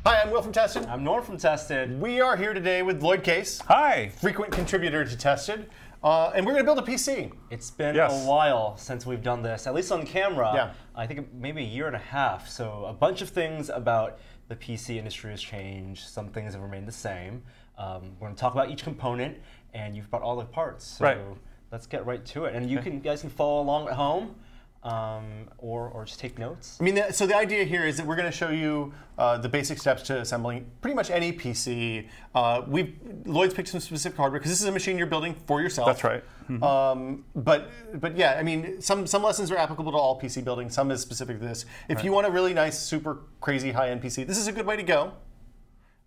Hi, I'm Will from Tested. I'm Norm from Tested. We are here today with Loyd Case. Hi. Frequent contributor to Tested. And we're going to build a PC. It's been a while since we've done this, at least on camera. Yeah. I think maybe a year and a half. So a bunch of things about the PC industry has changed. Some things have remained the same. We're going to talk about each component, and you've brought all the parts. So let's get right to it. And you guys can follow along at home. Or just take notes. I mean, so the idea here is that we're going to show you the basic steps to assembling pretty much any PC. Loyd's picked some specific hardware because this is a machine you're building for yourself. That's right. Mm-hmm. But yeah, I mean, some lessons are applicable to all PC building. Some is specific to this. If you want a really nice, super crazy high-end PC, this is a good way to go.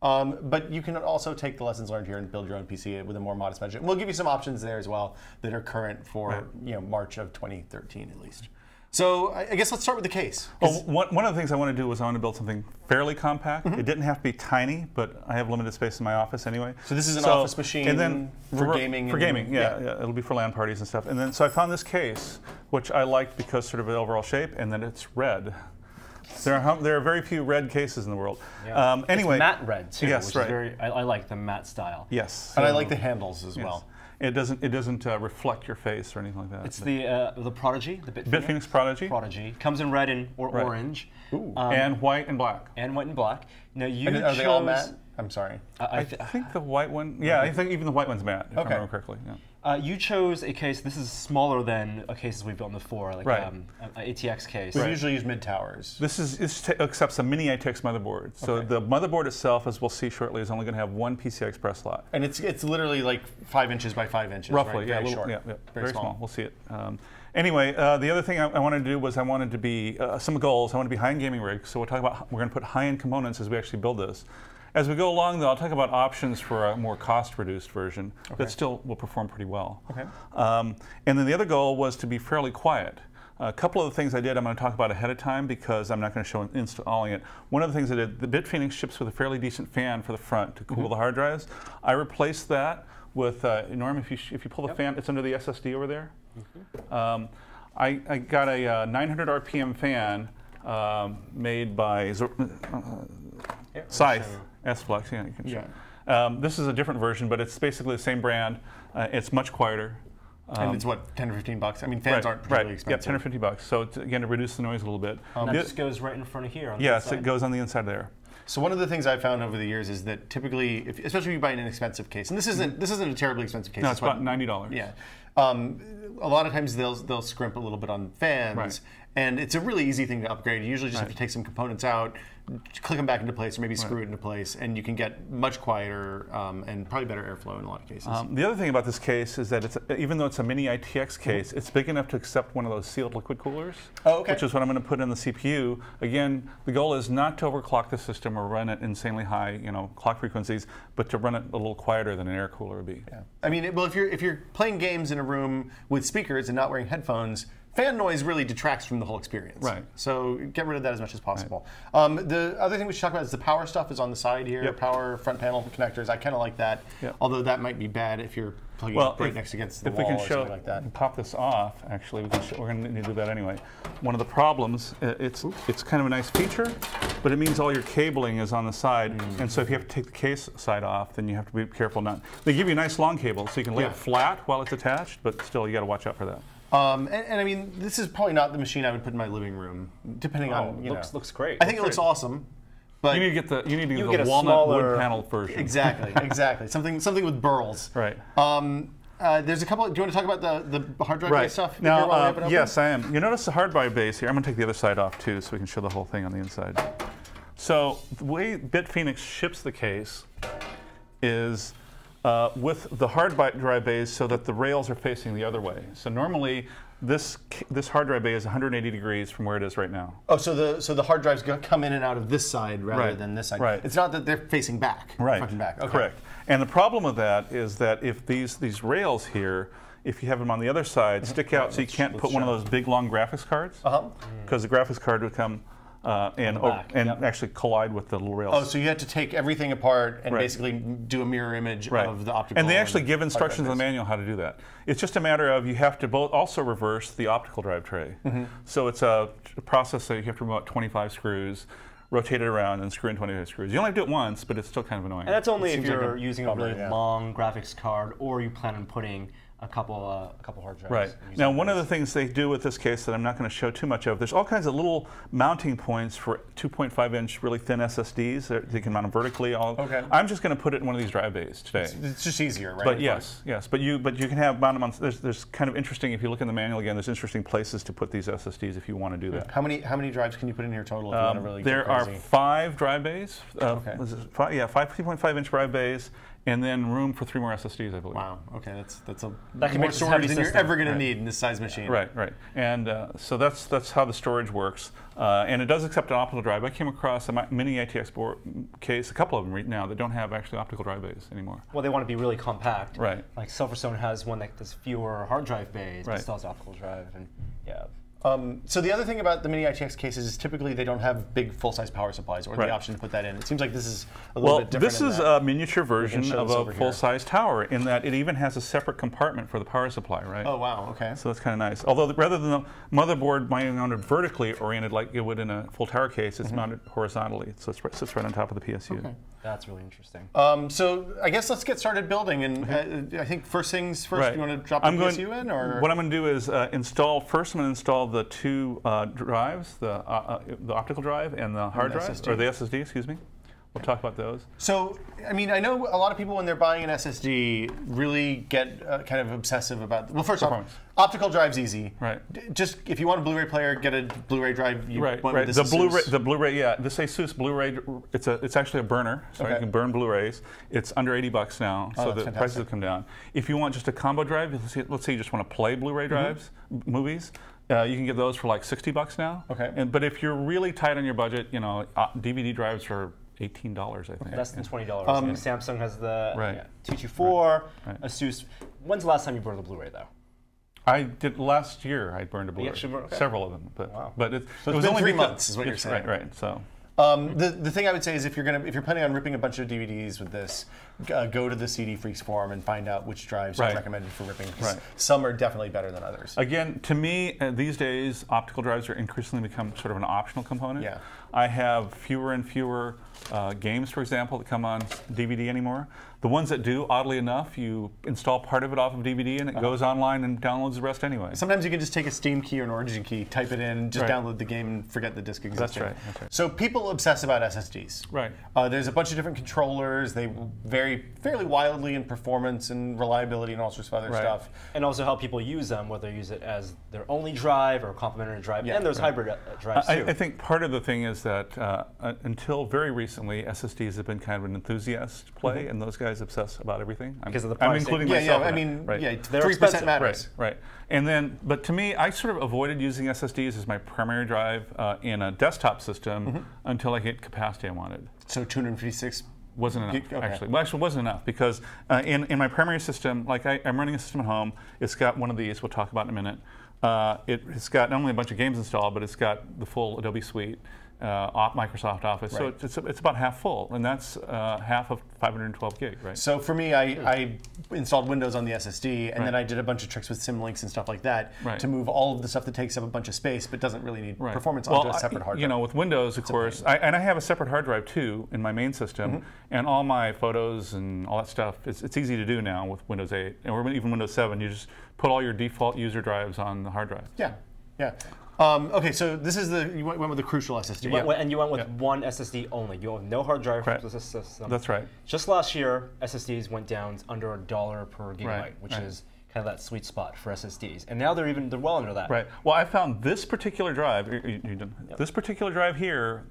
But you can also take the lessons learned here and build your own PC with a more modest budget. We'll give you some options there as well that are current for March of 2013 at least. So I guess let's start with the case. Well, one of the things I want to do was I want to build something fairly compact. It didn't have to be tiny, but I have limited space in my office anyway. So this is an office machine and then for gaming? For gaming, yeah. It'll be for LAN parties and stuff. And then so I found this case, which I liked because sort of the overall shape, and then it's red. There are very few red cases in the world. Yeah. Anyway, it's matte red too, yes, which is very. I like the matte style. Yes, and I like the handles as well. It doesn't reflect your face or anything like that. It's the Prodigy, the Bitphoenix Prodigy. Prodigy comes in red and orange, and white and black. And white and black. Now are they all matte? I'm sorry. I think the white one. Yeah, I think even the white one's matte. If I remember correctly. Yeah. You chose a case. This is smaller than cases we've built before, like an ATX case. We usually use mid towers. This accepts a mini ATX motherboard. So the motherboard itself, as we'll see shortly, is only going to have one PCI Express slot. And it's literally like 5 inches by 5 inches. Roughly, right? Very short. Very small. We'll see it. Anyway, the other thing I wanted to do was I wanted to be some goals. I wanted to be high-end gaming rig. So we're going to put high-end components as we actually build this. As we go along, though, I'll talk about options for a more cost-reduced version that still will perform pretty well. Okay. And then the other goal was to be fairly quiet. A couple of the things I did I'm going to talk about ahead of time because I'm not going to show installing it. One of the things I did, the Bitphoenix ships with a fairly decent fan for the front to cool the hard drives. I replaced that with, Norm, if you pull the fan, it's under the SSD over there. I got a 900 RPM fan made by Scythe. S-Flux, yeah, you can show. This is a different version, but it's basically the same brand. It's much quieter. And it's what, 10 or 15 bucks? I mean, fans aren't particularly expensive. Yeah, 10 or 50 bucks. So again, to reduce the noise a little bit. That just goes right in front of here. Yes, it goes on the inside there. So one of the things I've found over the years is that typically, especially if you buy an inexpensive case, and this isn't a terribly expensive case. No, it's about $90. Yeah. A lot of times they'll scrimp a little bit on fans, and it's a really easy thing to upgrade. You usually just have to take some components out, click them back into place, or maybe screw it into place, and you can get much quieter and probably better airflow in a lot of cases. The other thing about this case is that even though it's a mini ITX case, it's big enough to accept one of those sealed liquid coolers, which is what I'm going to put in the CPU. Again, the goal is not to overclock the system or run it insanely high, clock frequencies, but to run it a little quieter than an air cooler would be. Yeah. I mean, well, if you're playing games in a room with speakers and not wearing headphones, fan noise really detracts from the whole experience. Right. So get rid of that as much as possible. The other thing we should talk about is the power stuff is on the side here. Power front panel connectors. I kind of like that. Although that might be bad if you're plugging it right next against the wall or something like that. If we can pop this off, actually, we're going to need to do that anyway. One of the problems, it's kind of a nice feature, but it means all your cabling is on the side, and so if you have to take the case side off, then you have to be careful not. They give you a nice long cable, so you can lay it flat while it's attached, but still you got to watch out for that. And I mean, this is probably not the machine I would put in my living room, depending on looks great. I think it looks awesome, but you need to get the walnut wood panel version. Exactly. Something with burls. Right. There's a couple. Do you want to talk about the hard drive base stuff? Now, yes, I am. You notice the hard drive base here. I'm going to take the other side off too, so we can show the whole thing on the inside. So the way Bitphoenix ships the case is with the hard drive bays so that the rails are facing the other way. So normally this hard drive bay is 180 degrees from where it is right now. Oh, so the hard drives come in and out of this side rather than this side. Right. It's not that they're facing back. Front and back. Okay. Correct. And the problem with that is that if these rails here, if you have them on the other side, stick out so you can't put one of those big long graphics cards, because the graphics card would come and actually collide with the little rails. Oh, so you had to take everything apart and basically do a mirror image of the optical. And they actually give instructions in the manual how to do that. It's just a matter of you have to also reverse the optical drive tray. So it's a process that you have to remove about 25 screws, rotate it around, and screw in 25 screws. You only have to do it once, but it's still kind of annoying. And that's only if Seems like you're a using a bummer, really long graphics card, or you plan on putting a couple hard drives. Right. Now, one of the things they do with this case that I'm not going to show too much of, there's all kinds of little mounting points for 2.5-inch really thin SSDs. They can mount them vertically. Okay. I'm just going to put it in one of these drive bays today. It's just easier, right? But yes. But you can have mount them on. There's kind of interesting. If you look in the manual again, there's interesting places to put these SSDs if you want to do that. How many drives can you put in here total if you want to really There get are crazy? 5 drive bays. Okay. Five 2.5-inch drive bays, and then room for 3 more SSDs, I believe. Wow. Okay, that's a That can more make this storage heavy than you're system. ever going to need in this size machine. Right. And so that's how the storage works. And it does accept an optical drive. I came across a mini ATX board case, a couple of them right now, that don't have actually optical drive bays anymore. Well, they want to be really compact. Right. Like Silverstone has one that does fewer hard drive bays, but Right. still has optical drive, and yeah. So the other thing about the mini ITX cases is typically they don't have big full-size power supplies or Right. the option to put that in. It seems like this is a little bit different. This is a miniature version show of this a over here. full-size tower in that it even has a separate compartment for the power supply, right? Oh wow, okay. So that's kind of nice. Although rather than the motherboard being mounted vertically oriented like it would in a full tower case, it's mounted horizontally. So it sits right on top of the PSU. Okay. That's really interesting. So I guess let's get started building. And I think first things first, Right. you want to drop the PSU in? Or? What I'm going to do is install, first I'm going to install the 2 drives, the optical drive and the hard drive, SSD. or the SSD, excuse me. We'll talk about those. So, I mean, I know a lot of people when they're buying an SSD really get kind of obsessive about, well, first off, Performance. optical drive's easy. Right. Just, if you want a Blu-ray player, get a Blu-ray drive. You Right. went with this The Asus. Blu-ray, yeah. This Asus Blu-ray, it's actually a burner, so Okay. you can burn Blu-rays. It's under $80 now, so that's the prices fantastic. have come down. If you want just a combo drive, let's say you just want to play Blu-ray drives, movies, you can get those for like $60 now. Okay. But if you're really tight on your budget, you know, DVD drives are $18, I think. Less than $20. And Samsung has the Right. 224. Right. Asus. When's the last time you burned a Blu-ray though? I did last year. I burned a Blu-ray, actually burned- okay. several of them, but Wow. but it So it's was been only 3 because- months is what you're it's- saying. Right. So. The thing I would say is if you're planning on ripping a bunch of DVDs with this, go to the CD Freaks forum and find out which drives are Right. recommended for ripping. 'Cause Right. some are definitely better than others. Again, to me, these days, optical drives are increasingly become sort of an optional component. Yeah. I have fewer and fewer games, for example, that come on DVD anymore. The ones that do, oddly enough, you install part of it off of DVD and it goes online and downloads the rest anyway. Sometimes you can just take a Steam key or an Origin key, type it in, just Right. download the game and forget the disc existed. right, that's right. So people obsess about SSDs. Right. There's a bunch of different controllers. They vary fairly wildly in performance and reliability and all sorts of other Right. stuff. And also how people use them, whether they use it as their only drive or a complementary drive. Yeah, and there's right. hybrid drives too. I think part of the thing is that until very recently, SSDs have been kind of an enthusiast play, and those guys obsess about everything. Because of the I'm pricing. including Yeah, myself. I in it. mean, Right. yeah, They're 3% expensive. matters. Right. And then, but to me, I sort of avoided using SSDs as my primary drive in a desktop system until I hit capacity I wanted. So 256. Wasn't enough, Okay. actually. Well, actually, it wasn't enough because in my primary system, like I'm running a system at home, it's got one of these, we'll talk about in a minute. It's got not only a bunch of games installed, but it's got the full Adobe suite, Microsoft Office. Right. So it's about half full, and that's half of 512 gig, right? So for me, I installed Windows on the SSD, and Right. then I did a bunch of tricks with symlinks and stuff like that Right. to move all of the stuff that takes up a bunch of space but doesn't really need Right. performance Well, onto a separate hard drive. You know, with Windows, of course, and I have a separate hard drive too in my main system, and all my photos and all that stuff. It's easy to do now with Windows 8, or even Windows 7. You just put all your default user drives on the hard drive. Yeah, yeah. Okay, so this is you went with the Crucial SSD. And you went with one SSD only. You have no hard drive for Right. the system. That's right. Just last year, SSDs went down under $1 per gigabyte, Right, which right. is kind of that sweet spot for SSDs. And now they're well under that. Right. Well, I found this particular drive. This particular drive here,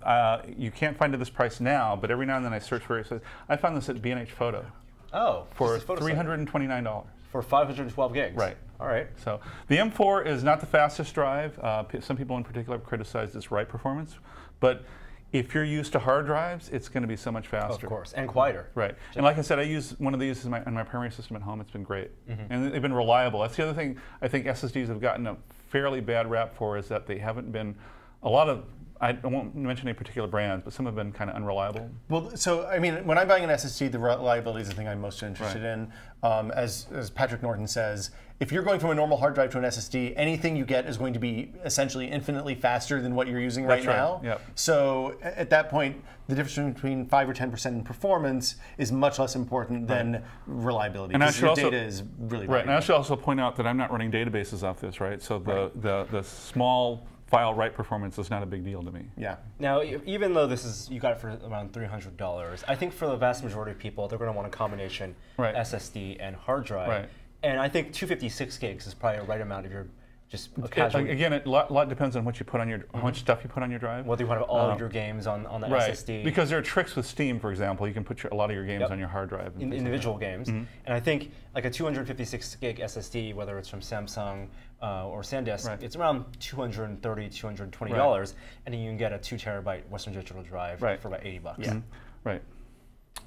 you can't find at this price now, but every now and then I search for it. So I found this at B&H Photo Oh, for this is photo site. $329. For 512 gigs. Right. All right. So the M4 is not the fastest drive. Some people in particular have criticized its write performance, but if you're used to hard drives, it's going to be so much faster. Of course, and quieter. Right. And like I said, I use one of these in my primary system at home. It's been great. And they've been reliable. That's the other thing I think SSDs have gotten a fairly bad rap for, is that they haven't been, a lot of I won't mention any particular brands, but some have been kind of unreliable. Well, so I mean, when I'm buying an SSD, the reliability is the thing I'm most interested in. As Patrick Norton says, if you're going from a normal hard drive to an SSD, anything you get is going to be essentially infinitely faster than what you're using right now. Yep. So at that point, the difference between 5 or 10% in performance is much less important than reliability. And because your data is really right. And I should also point out that I'm not running databases off this, right? So the small file write performance is not a big deal to me. Yeah. Now, even though you got it for around $300, I think for the vast majority of people, they're going to want a combination SSD and hard drive. Right. And I think 256 gigs is probably a right amount if you're just casual. Again, a lot depends on what you put on your, how much stuff you put on your drive. Whether you want to have all of your games on the SSD. Because there are tricks with Steam, for example. You can put a lot of your games on your hard drive. Individual games. And I think like a 256 gig SSD, whether it's from Samsung or SanDisk, it's around $230, $220, and then you can get a 2 terabyte Western Digital drive for about $80. Yeah. Right.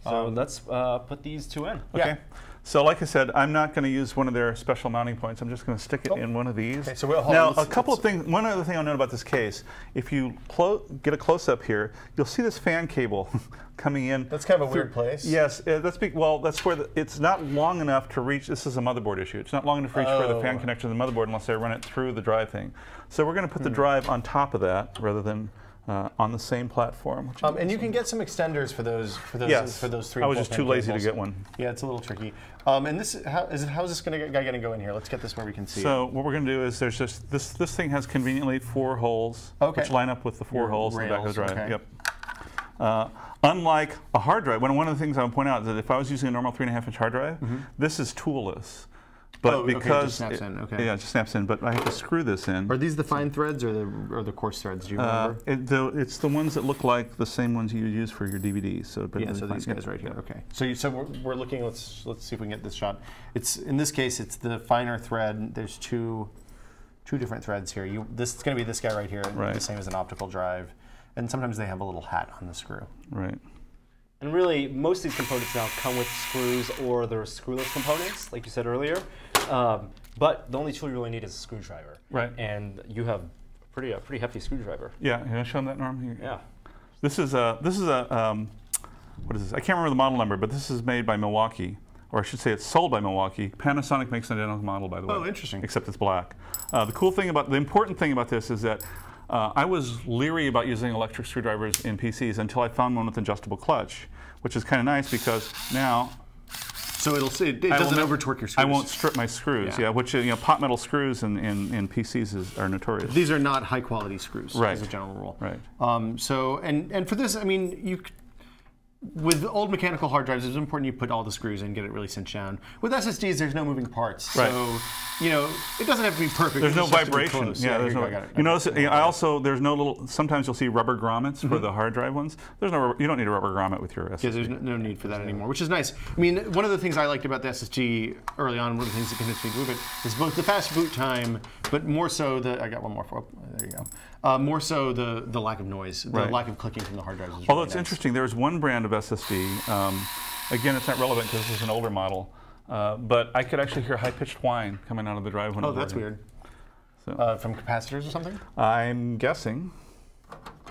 So let's put these two in. Okay. Yeah. So like I said, I'm not going to use one of their special mounting points. I'm just going to stick it in one of these. Okay, so we'll hold now, a couple of things. One other thing I'll note about this case, if you get a close-up here, you'll see this fan cable coming in. That's kind of a weird place. Yes, that's where it's not long enough to reach. This is a motherboard issue. It's not long enough to reach for the fan connector to the motherboard unless I run it through the drive thing. So we're going to put the drive on top of that rather than on the same platform. And you can get some extenders for those three. I was just too lazy to get one. Yeah, it's a little tricky. And this how is this guy going to go in here? Let's get this where we can see it. So what we're going to do is there's just this thing has conveniently 4 holes, which line up with the 4 holes in the back of the drive. Okay. Yep. Unlike a hard drive, one of the things I would point out is that if I was using a normal 3.5-inch hard drive, this is toolless. But because it just snaps in. Okay. Yeah, it just snaps in. But I have to screw this in. Are these the fine threads or the coarse threads? Do you remember? It's the ones that look like the same ones you use for your DVDs. So so these guys right here. Okay. So we're looking. Let's see if we can get this shot. It's in this case it's the finer thread. There's two different threads here. This is going to be this guy right here, the same as an optical drive. And sometimes they have a little hat on the screw. Right. And really, most of these components now come with screws or they're screwless components, like you said earlier. But the only tool you really need is a screwdriver. Right. And you have a pretty hefty screwdriver. Yeah. Can I show them that, Norm? Here. Yeah. This is a what is this? I can't remember the model number, but this is made by Milwaukee, or I should say it's sold by Milwaukee. Panasonic makes an identical model, by the way. Oh, interesting. Except it's black. The important thing about this is that I was leery about using electric screwdrivers in PCs until I found one with adjustable clutch, which is kind of nice because now. So it doesn't over torque your screws. I won't strip my screws. Yeah, which pot metal screws in PCs are notorious. These are not high quality screws, as a general rule. Right. So for this, I mean, with old mechanical hard drives, it's important you put all the screws in, get it really cinched down. With SSDs, there's no moving parts, so it doesn't have to be perfect. There's no vibration. Yeah, there's no. You notice, there's no little. Sometimes you'll see rubber grommets for the hard drive ones. There's no. You don't need a rubber grommet with your SSD. Yeah, there's no need for that anymore, which is nice. I mean, one of the things I liked about the SSD early on, one of the things that convinced me to move it, is both the fast boot time, but more so I got one more for. There you go. More so the lack of noise, the lack of clicking from the hard drives. Although it's interesting, there's one brand of SSD. Again, it's not relevant because this is an older model, but I could actually hear high-pitched whine coming out of the drive when. Oh, that's weird. So, from capacitors or something? I'm guessing.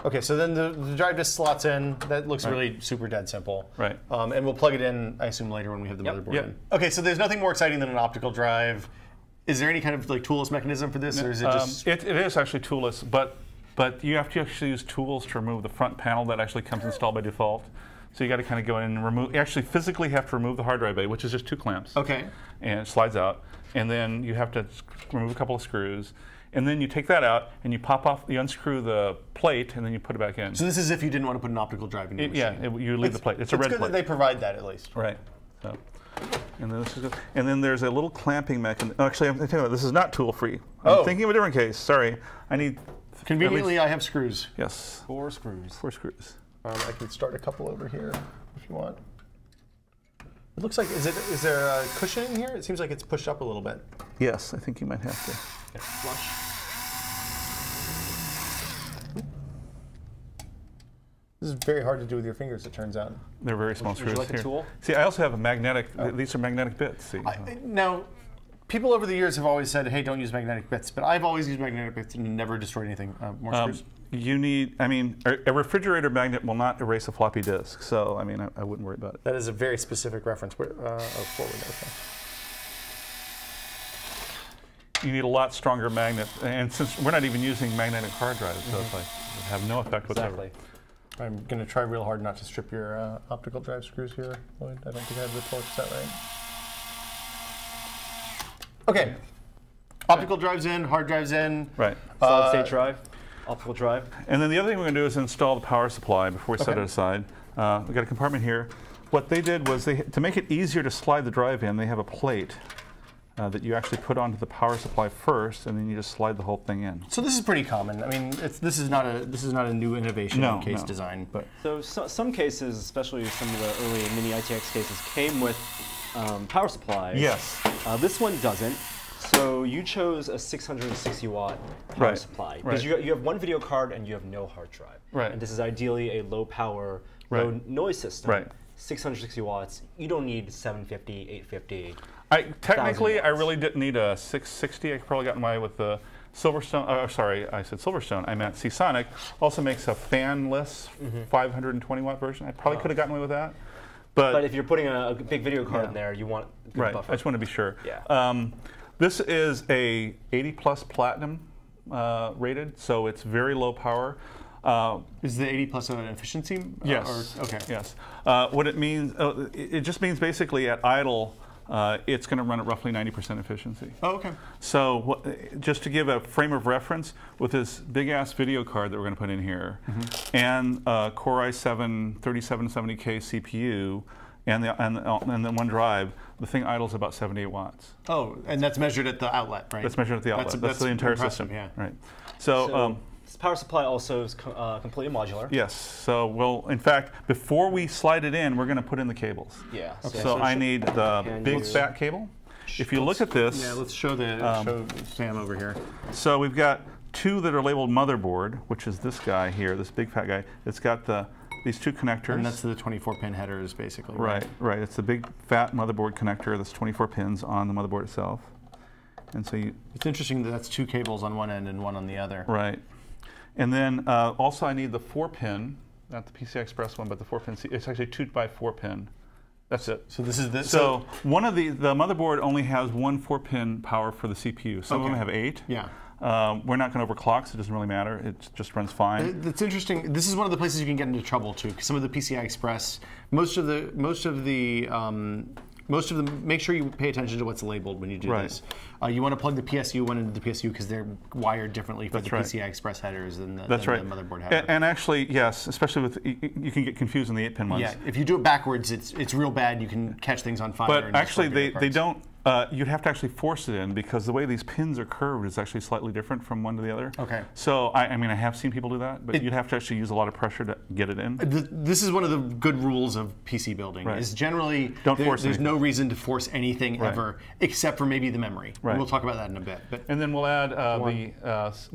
Okay, so then the drive just slots in. That looks really super dead simple. Right. And we'll plug it in, I assume, later when we have the motherboard in. Okay, so there's nothing more exciting than an optical drive. Is there any kind of toolless mechanism for this, or is it just? It is actually toolless, but you have to actually use tools to remove the front panel that actually comes installed by default. So you got to kind of go in and remove. You actually physically have to remove the hard drive bay, which is just 2 clamps. Okay. And it slides out, and then you have to remove a couple of screws, and then you take that out and you pop off. You unscrew the plate, and then you put it back in. So this is if you didn't want to put an optical drive in your machine. Yeah, you leave the plate. It's a red plate. It's good that they provide that at least. Right. So. And then, and then there's a little clamping mechanism. Actually, I'm telling you, this is not tool-free. I'm thinking of a different case. Sorry, I need. Conveniently, I have screws. Yes. 4 screws. 4 screws. I can start a couple over here if you want. It looks like is there a cushion in here? It seems like it's pushed up a little bit. Yes, I think you might have to. Get flush. This is very hard to do with your fingers, it turns out. They're very small screws. Would you like a tool? See, I also have a magnetic. These are magnetic bits. See. Now, people over the years have always said, "Hey, don't use magnetic bits," but I've always used magnetic bits and never destroyed anything. More screws. You need, I mean, a refrigerator magnet will not erase a floppy disk, so I mean, I wouldn't worry about it. That is a very specific reference. Forward, okay. You need a lot stronger magnet, and since we're not even using magnetic hard drives, so it's like, it have no effect whatsoever. I'm going to try real hard not to strip your optical drive screws here, Loyd. I don't think I have the torque set right. Okay. Optical drives in, hard drives in. Right. Solid state drive, optical drive. And then the other thing we're going to do is install the power supply before we set it aside. We've got a compartment here. What they did was, to make it easier to slide the drive in, they have a plate that you actually put onto the power supply first, and then you just slide the whole thing in. So this is pretty common. I mean, this is not a new innovation in case design. But so some cases, especially some of the early mini ITX cases, came with power supplies. Yes. This one doesn't. So you chose a 660 watt power supply because you have one video card and you have no hard drive. Right. And this is ideally a low power, low noise system. Right. 660 watts. You don't need 750, 850. Technically, I really didn't need a 660. I could probably gotten away with the Silverstone. Sorry, I said Silverstone. I meant Seasonic. Also makes a fanless 520 watt version. I probably could have gotten away with that. But if you're putting a big video card in there, you want good buffer. I just want to be sure. Yeah. This is a 80 plus platinum rated, so it's very low power. Is the 80 plus an efficiency? Yes. Okay. Yes. What it means, it just means basically at idle, it's going to run at roughly 90% efficiency. Oh, okay. So just to give a frame of reference, with this big-ass video card that we're going to put in here, and Core i7 3770K CPU, and then one drive, the thing idles about 78 watts. Oh, and that's measured at the outlet, right? That's measured at the outlet. That's the entire system. Yeah. Right. So this power supply also is completely modular. Yes. So in fact, before we slide it in, we're going to put in the cables. Yeah. Okay. So I need the big fat cable. If you look at this. Yeah, let's show Sam over here. So we've got two that are labeled motherboard, which is this guy here, this big fat guy. It's got these two connectors. And that's the 24-pin headers, basically. Right. It's the big fat motherboard connector that's 24 pins on the motherboard itself. And so it's interesting that that's two cables on one end and one on the other. Right. And then also I need the 4-pin, not the PCI Express one, but the 4-pin. It's actually 2x4 pin. That's it. So this is this. So one of the motherboard only has one 4-pin power for the CPU. Some of them have 8. Yeah. We're not going to overclock, so it doesn't really matter. It just runs fine. That's interesting. This is one of the places you can get into trouble too. Some of the PCI Express, most of the, make sure you pay attention to what's labeled when you do this. You want to plug the PSU one into the PSU because they're wired differently for the PCI Express headers than the motherboard header. And actually, yes, especially with, you can get confused in the 8-pin ones. Yeah, if you do it backwards, it's real bad. You can catch things on fire. But actually, they don't. You'd have to actually force it in because the way these pins are curved is actually slightly different from one to the other. Okay. So I mean, I have seen people do that, but you'd have to actually use a lot of pressure to get it in. This is one of the good rules of PC building. Is generally there's no reason to force anything ever, except for maybe the memory. Right. We'll talk about that in a bit. But and then we'll add one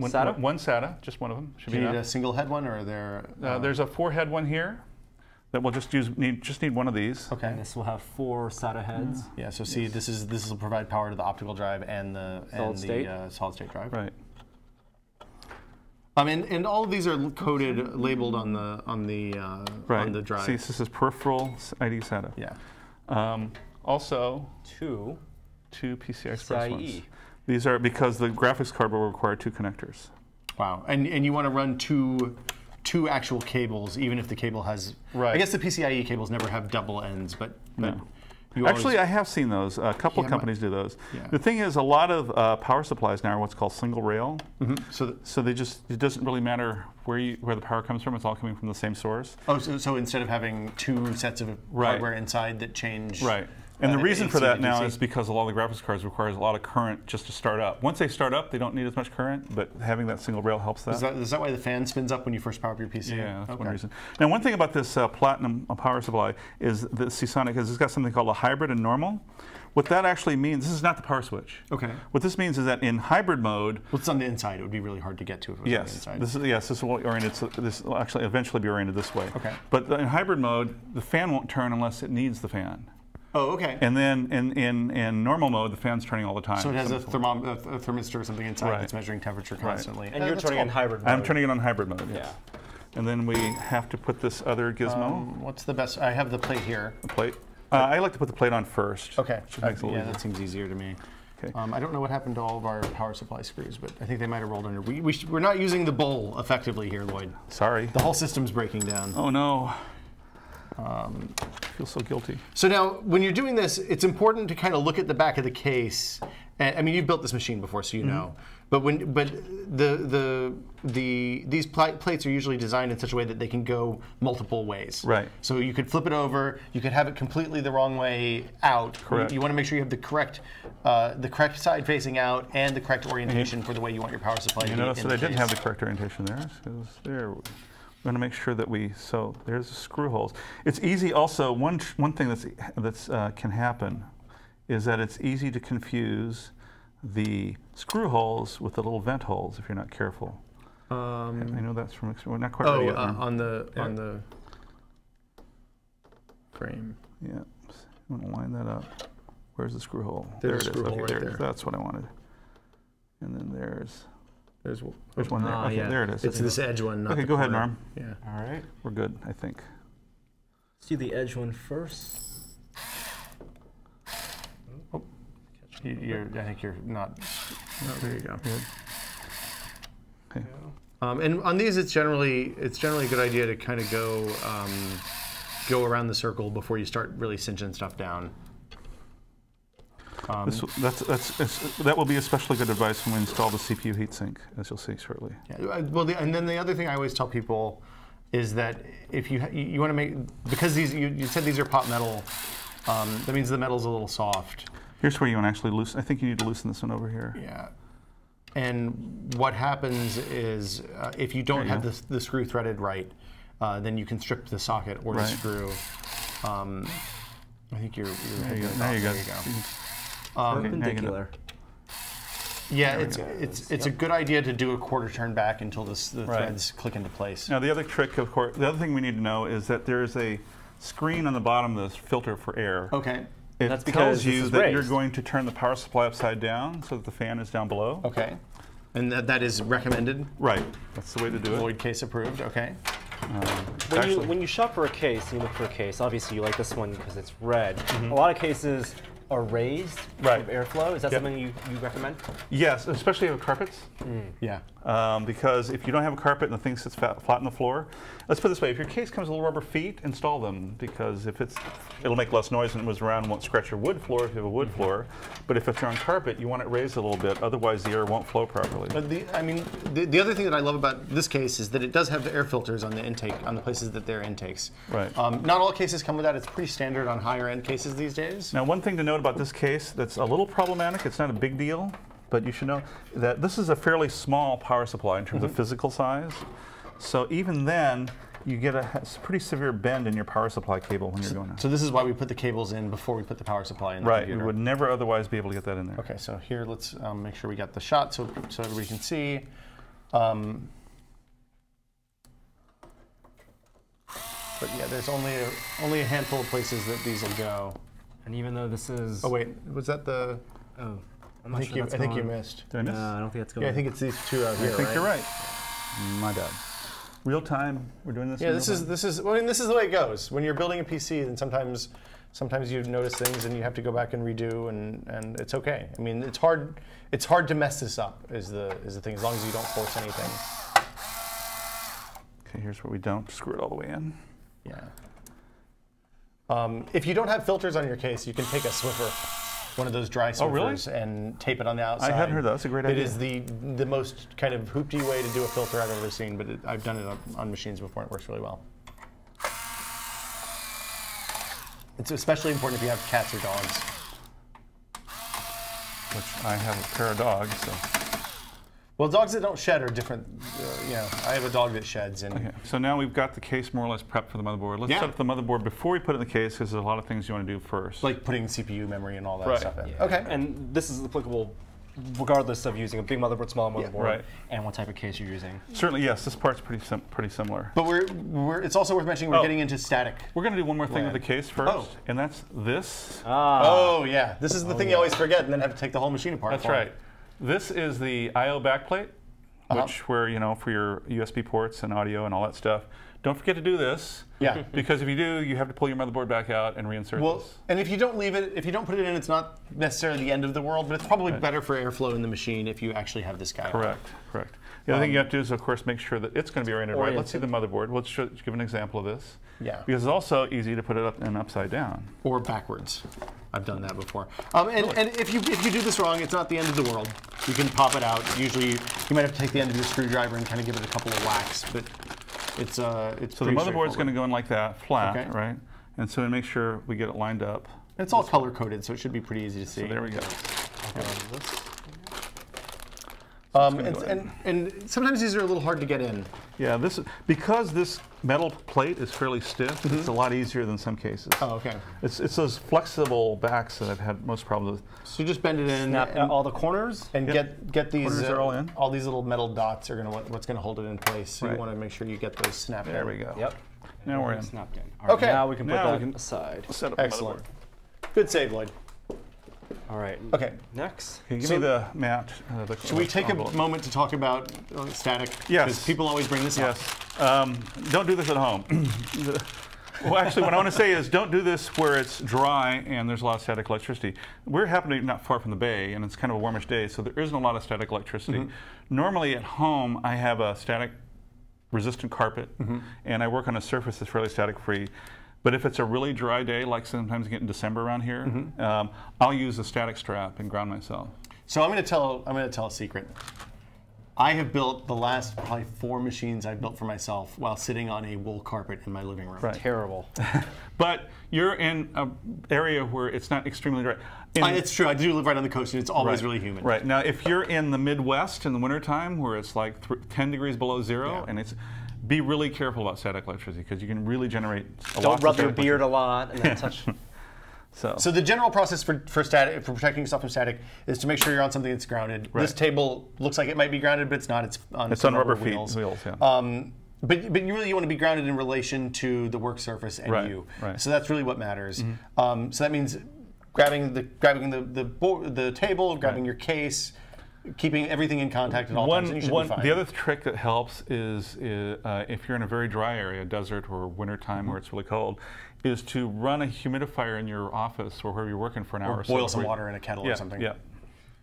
SATA, just one of them. Should be enough. A single head one, or are there? There's a 4-head one here. That we'll just need one of these. Okay. And this will have 4 SATA heads. Yeah. So see, this will provide power to the optical drive and the solid state drive. Right. And all of these are labeled on the drive. See, this is peripheral ID SATA. Yeah. Also, two PCI Express ones. These are because the graphics card will require 2 connectors. Wow. And you want to run two actual cables, even if the cable has. Right. I guess the PCIe cables never have double ends, but no. Actually, I have seen those. A couple of companies do those. Yeah. The thing is, a lot of power supplies now are what's called single rail. So they it doesn't really matter where the power comes from. It's all coming from the same source. Oh, so instead of having 2 sets of hardware inside that change. Right. And the reason for that now is because a lot of the graphics cards requires a lot of current just to start up. Once they start up, they don't need as much current, but having that single rail helps that. Is that why the fan spins up when you first power up your PC? Yeah, that's one reason. Now, one thing about this platinum power supply is the Seasonic is it's got something called a hybrid and normal. What that actually means, this is not the power switch. Okay. What this means is that in hybrid mode, well, it's on the inside. It would be really hard to get to if it was on the inside. This will orient. This will actually eventually be oriented this way. Okay. But in hybrid mode, the fan won't turn unless it needs the fan. Oh, okay. And then in normal mode, the fan's turning all the time. So it has a thermistor or something inside that's measuring temperature constantly. And you're turning in hybrid mode. I'm turning it on hybrid mode. Yeah. And then we have to put this other gizmo. What's the best? I have the plate here. The plate. I like to put the plate on first. Okay. Yeah, that seems easier to me. Okay. I don't know what happened to all of our power supply screws, but I think they might have rolled under. We're not using the bowl effectively here, Loyd. Sorry. The whole system's breaking down. Oh no. I feel so guilty. So now, when you're doing this, it's important to kind of look at the back of the case. I mean, you've built this machine before, so you know. But these plates are usually designed in such a way that they can go multiple ways. Right. So you could flip it over. You could have it completely the wrong way out. Correct. You want to make sure you have the correct side facing out and the correct orientation for the way you want your power supply to be. You notice that I didn't have the correct orientation there. There. We want to make sure that so there's the screw holes. It's easy also, one thing that's can happen is that it's easy to confuse the screw holes with the little vent holes if you're not careful. I know that's from we're not quite ready yet. On the frame. Yeah, I'm going to line that up. Where's the screw hole? There's there a screw hole okay, right there. there. That's what I wanted. And then there's one there. Ah, Okay, yeah. there it is. It's this edge one, not Okay, the go ahead, corner. Norm. Yeah. All right. We're good, I think. Let's do the edge one first. Oh, I think you're not. No, there you go. Good. Okay. And on these, it's generally a good idea to kind of go around the circle before you start really cinching stuff down. That will be especially good advice when we install the CPU heatsink, as you'll see shortly. Yeah, well, and then the other thing I always tell people is that if you want to make, because you said these are pot metal, that means the metal's a little soft. Here's where you want to actually loosen. I think you need to loosen this one over here. Yeah. And what happens is if you don't have the screw threaded right, then you can strip the socket or the screw. I think you're there you go. There you go. Perpendicular. Yeah, it's a good idea to do a quarter turn back until the threads click into place. Now the other trick, of course, the other thing we need to know is that there is a screen on the bottom of this filter for air. Okay. It That's tells because you that you're going to turn the power supply upside down so that the fan is down below. Okay. And that is recommended? Right. That's the way to do it. Loyd case approved, okay. When you shop for a case, you look for a case. Obviously, you like this one because it's red. A lot of cases are raised with airflow. Is that something you recommend? Yes, especially with carpets. Yeah. Because if you don't have a carpet and the thing sits flat on the floor, let's put it this way: if your case comes with little rubber feet, install them, because it'll make less noise when it moves around and won't scratch your wood floor if you have a wood floor. But if it's on carpet, you want it raised a little bit, otherwise the air won't flow properly. But the other thing that I love about this case is that it does have the air filters on the intake, on the places that they're intakes. Right. Not all cases come with that. It's pretty standard on higher end cases these days. Now, one thing to note about this case that's a little problematic, it's not a big deal, but you should know that this is a fairly small power supply in terms of physical size. So even then, you get a pretty severe bend in your power supply cable when you're going out. So this is why we put the cables in before we put the power supply in the Right, computer. we would never otherwise be able to get that in there. Okay, so here let's make sure we got the shot so everybody can see. But yeah, there's only a handful of places that these will go. And even though this is... Oh wait, was that the... Oh, I'm I not think sure that's you going. missed. Did I miss? No, I don't think that's going. Yeah, I think it's these two out here. I think you're right. My bad. Real time, we're doing this. Yeah, this is. Well, I mean, this is the way it goes. When you're building a PC, then sometimes you notice things and you have to go back and redo, and it's okay. I mean, it's hard to mess this up. Is the thing, as long as you don't force anything. Okay, here's where we don't screw it all the way in. Yeah. If you don't have filters on your case, you can take a Swiffer, one of those dry Swiffers, and tape it on the outside. I hadn't heard that. That's a great idea. It is the most kind of hoopty way to do a filter I've ever seen, but I've done it on machines before, and it works really well. It's especially important if you have cats or dogs. Which I have a pair of dogs, so. Well, dogs that don't shed are different. I have a dog that sheds. Okay, so now we've got the case more or less prepped for the motherboard. Let's set up the motherboard before we put it in the case, because there's a lot of things you want to do first. Like putting CPU memory and all that stuff in. Yeah. Okay. And this is applicable regardless of using a big motherboard, small motherboard, right. and what type of case you're using. Certainly, yes. This part's pretty similar. But it's also worth mentioning we're getting into static. We're going to do one more thing with the case first, and that's this. Oh yeah, this is the thing you always forget, and then have to take the whole machine apart. That's right. This is the I/O backplate, which where for your USB ports and audio and all that stuff. Don't forget to do this. Yeah. Because if you do, you have to pull your motherboard back out and reinsert this. And if you don't leave it, if you don't put it in, it's not necessarily the end of the world, but it's probably better for airflow in the machine if you actually have this guy. Correct. The other thing you have to do is, of course, make sure that it's going to be oriented right. Let's see the motherboard. Let's give an example of this. Yeah. Because it's also easy to put it up and upside down. Or backwards. I've done that before. And if you do this wrong, it's not the end of the world. You can pop it out. Usually, you might have to take the end of your screwdriver and kind of give it a couple of whacks, but it's so the motherboard's going to go in like that, flat, right? And so we make sure we get it lined up. It's all color coded, so it should be pretty easy to see. So there we go. And sometimes these are a little hard to get in. Yeah, because this metal plate is fairly stiff. It's a lot easier than some cases. Oh, okay. It's those flexible backs that I've had most problems with. So you just bend it in, Snap all the corners, and get these. Corners are all in. All these little metal dots are what's gonna hold it in place. So you want to make sure you get those snapped in. There we go. Yep. Now we're in. Snapped in. All right, Okay. now we can put that aside. Set up Excellent. Good save, Loyd. All right. Okay. Next. Can you give me the mat? Should we take a moment to talk about static? Yes. Because people always bring this up. Don't do this at home. Well, actually, what I want to say is don't do this where it's dry and there's a lot of static electricity. We're happening not far from the bay, and it's kind of a warmish day, so there isn't a lot of static electricity. Normally at home, I have a static resistant carpet, and I work on a surface that's fairly static free. But if it's a really dry day, like sometimes you get in December around here, I'll use a static strap and ground myself. So I'm going to tell a secret. I have built the last probably 4 machines I've built for myself while sitting on a wool carpet in my living room. Right. Terrible. But you're in an area where it's not extremely dry. It's true. I do live right on the coast, and it's always really humid. Right. Now, if you're in the Midwest in the wintertime where it's like 10 degrees below zero, and be really careful about static electricity because you can really generate a lot. Don't rub your beard a lot and then touch. So the general process for protecting yourself from static is to make sure you're on something that's grounded. Right. This table looks like it might be grounded, but it's not. It's on rubber wheels. Yeah. But you really want to be grounded in relation to the work surface and you. Right. So that's really what matters. So that means grabbing the table, grabbing your case, keeping everything in contact at all times, and you should be fine. The other trick that helps is if you're in a very dry area, desert or wintertime where it's really cold, is to run a humidifier in your office or wherever you're working for an hour or so. Boil some water in a kettle or something. Yeah,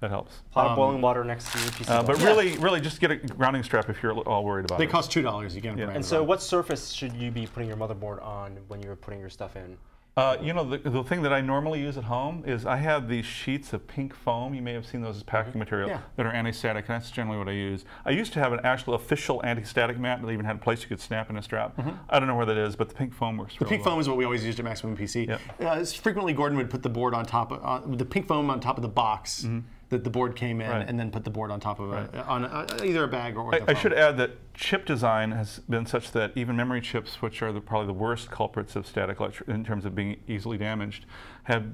that helps. Pot of boiling water next to your PC. But really just get a grounding strap if you're all worried about it. They cost $2. You get them. And so what surface should you be putting your motherboard on when you're putting your stuff in? The thing that I normally use at home is I have these sheets of pink foam. You may have seen those as packing material that are anti-static, and that's generally what I use. I used to have an actual official anti-static mat that even had a place you could snap in a strap. I don't know where that is, but the pink foam works really well. The pink foam is what we always used at Maximum PC. Frequently, Gordon would put the board on top of the pink foam on top of the box that the board came in, and then put the board on top of either a bag or I should add that chip design has been such that even memory chips, which are probably the worst culprits of static in terms of being easily damaged, have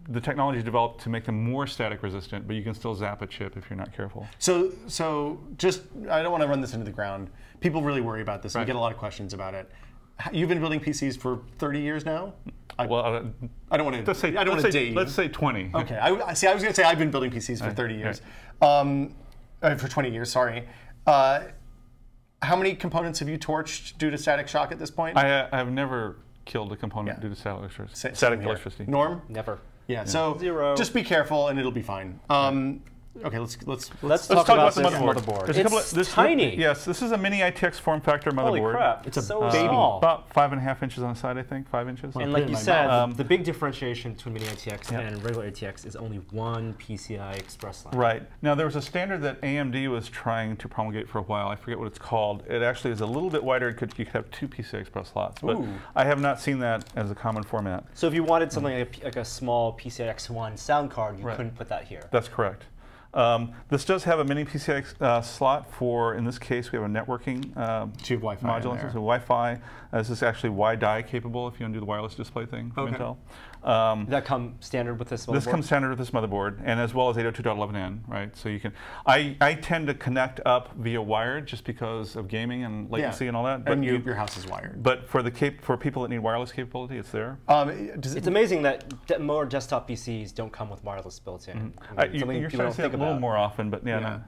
the technology developed to make them more static resistant, but you can still zap a chip if you're not careful. So just, I don't want to run this into the ground. People really worry about this. We get a lot of questions about it. You've been building PCs for 30 years now? I don't want to date you. Let's say 20. Okay. I was going to say I've been building PCs for 30 years. For 20 years, sorry. How many components have you torched due to static shock at this point? I have never killed a component due to static electricity. Norm? Never. Yeah. So 0. Just be careful and it'll be fine. Okay, let's talk about this motherboard. It's tiny. Yes, this is a mini ITX form factor motherboard. Holy crap! It's so baby. Small. About 5.5 inches on the side, I think. 5 inches. And like you said, the big differentiation between mini ITX and regular ATX is only one PCI Express line. Right. Now there was a standard that AMD was trying to promulgate for a while. I forget what it's called. It actually is a little bit wider. You could have 2 PCI Express slots, but I have not seen that as a common format. So if you wanted something like a small PCI X1 sound card, you couldn't put that here. That's correct. This does have a mini PCI slot for, in this case, we have a networking module. So Wi-Fi. This is actually WiDi capable if you want to do the wireless display thing from Intel. Does that come standard with this motherboard? This comes standard with this motherboard, and as well as 802.11n, right? So you can. I tend to connect up via wired just because of gaming and latency and all that. But and your house is wired. But for people that need wireless capability, it's there. It's amazing that more desktop PCs don't come with wireless built in. You're starting to see it a little more often, but yeah.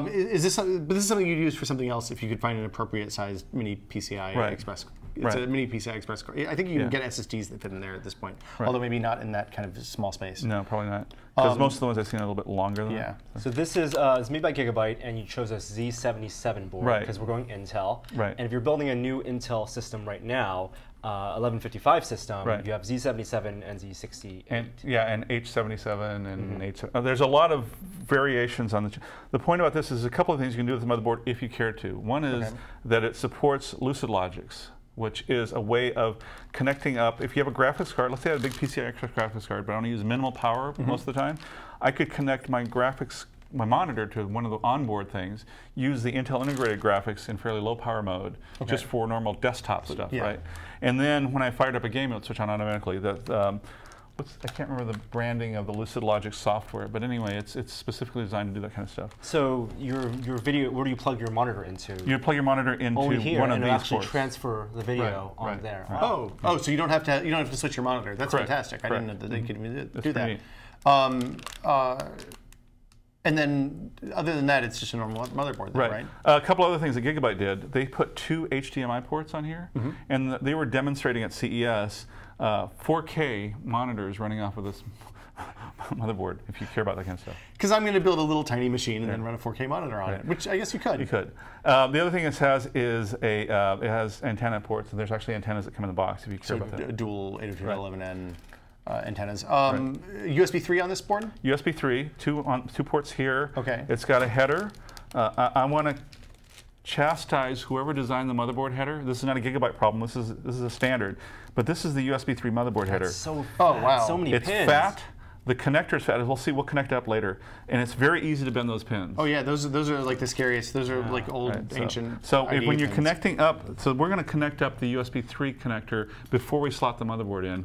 Is this something you'd use for something else if you could find an appropriate sized mini PCI Express? It's a mini PCI Express card. I think you can get SSDs that fit in there at this point, although maybe not in that kind of small space. No, probably not. Because most of the ones I've seen are a little bit longer than that. So this is it's made by Gigabyte, and you chose a Z77 board because we're going Intel. And if you're building a new Intel system right now, 1155 system, you have Z77 and Z68. And H77 and H. There's a lot of variations on the point about this is a couple of things you can do with the motherboard if you care to. One is that it supports Lucid Logics, which is a way of connecting up. If you have a graphics card, let's say I have a big PCI Express graphics card, but I want to use minimal power most of the time, I could connect my monitor to one of the onboard things, use the Intel integrated graphics in fairly low power mode, just for normal desktop stuff, right? And then when I fired up a game, it would switch on automatically. I can't remember the branding of the Lucid Logic software, but anyway, it's specifically designed to do that kind of stuff. So your video, where do you plug your monitor into? You plug your monitor into one of these ports. And actually transfer the video on there. Wow. Oh, so you don't have to switch your monitor. That's fantastic. I didn't know that they could even do that. And then, other than that, it's just a normal motherboard, right? A couple other things that Gigabyte did. They put 2 HDMI ports on here, and they were demonstrating at CES 4K monitors running off of this motherboard, if you care about that kind of stuff. Because I'm going to build a little tiny machine and then run a 4K monitor on it, which I guess you could. You could. The other thing it has is it has antenna ports, and there's actually antennas that come in the box if you care about that. Dual 802.11n. Antennas. USB 3 on this board? USB 3, two ports here. Okay. It's got a header. I want to chastise whoever designed the motherboard header. This is not a Gigabyte problem. This is a standard. But this is the USB 3 motherboard header. It's so fat. So many pins. It's fat. The connector is fat. We'll see. We'll connect up later, and it's very easy to bend those pins. Oh yeah, those are like the scariest. Those are like old ancient. So when you're connecting up, so we're going to connect up the USB 3 connector before we slot the motherboard in.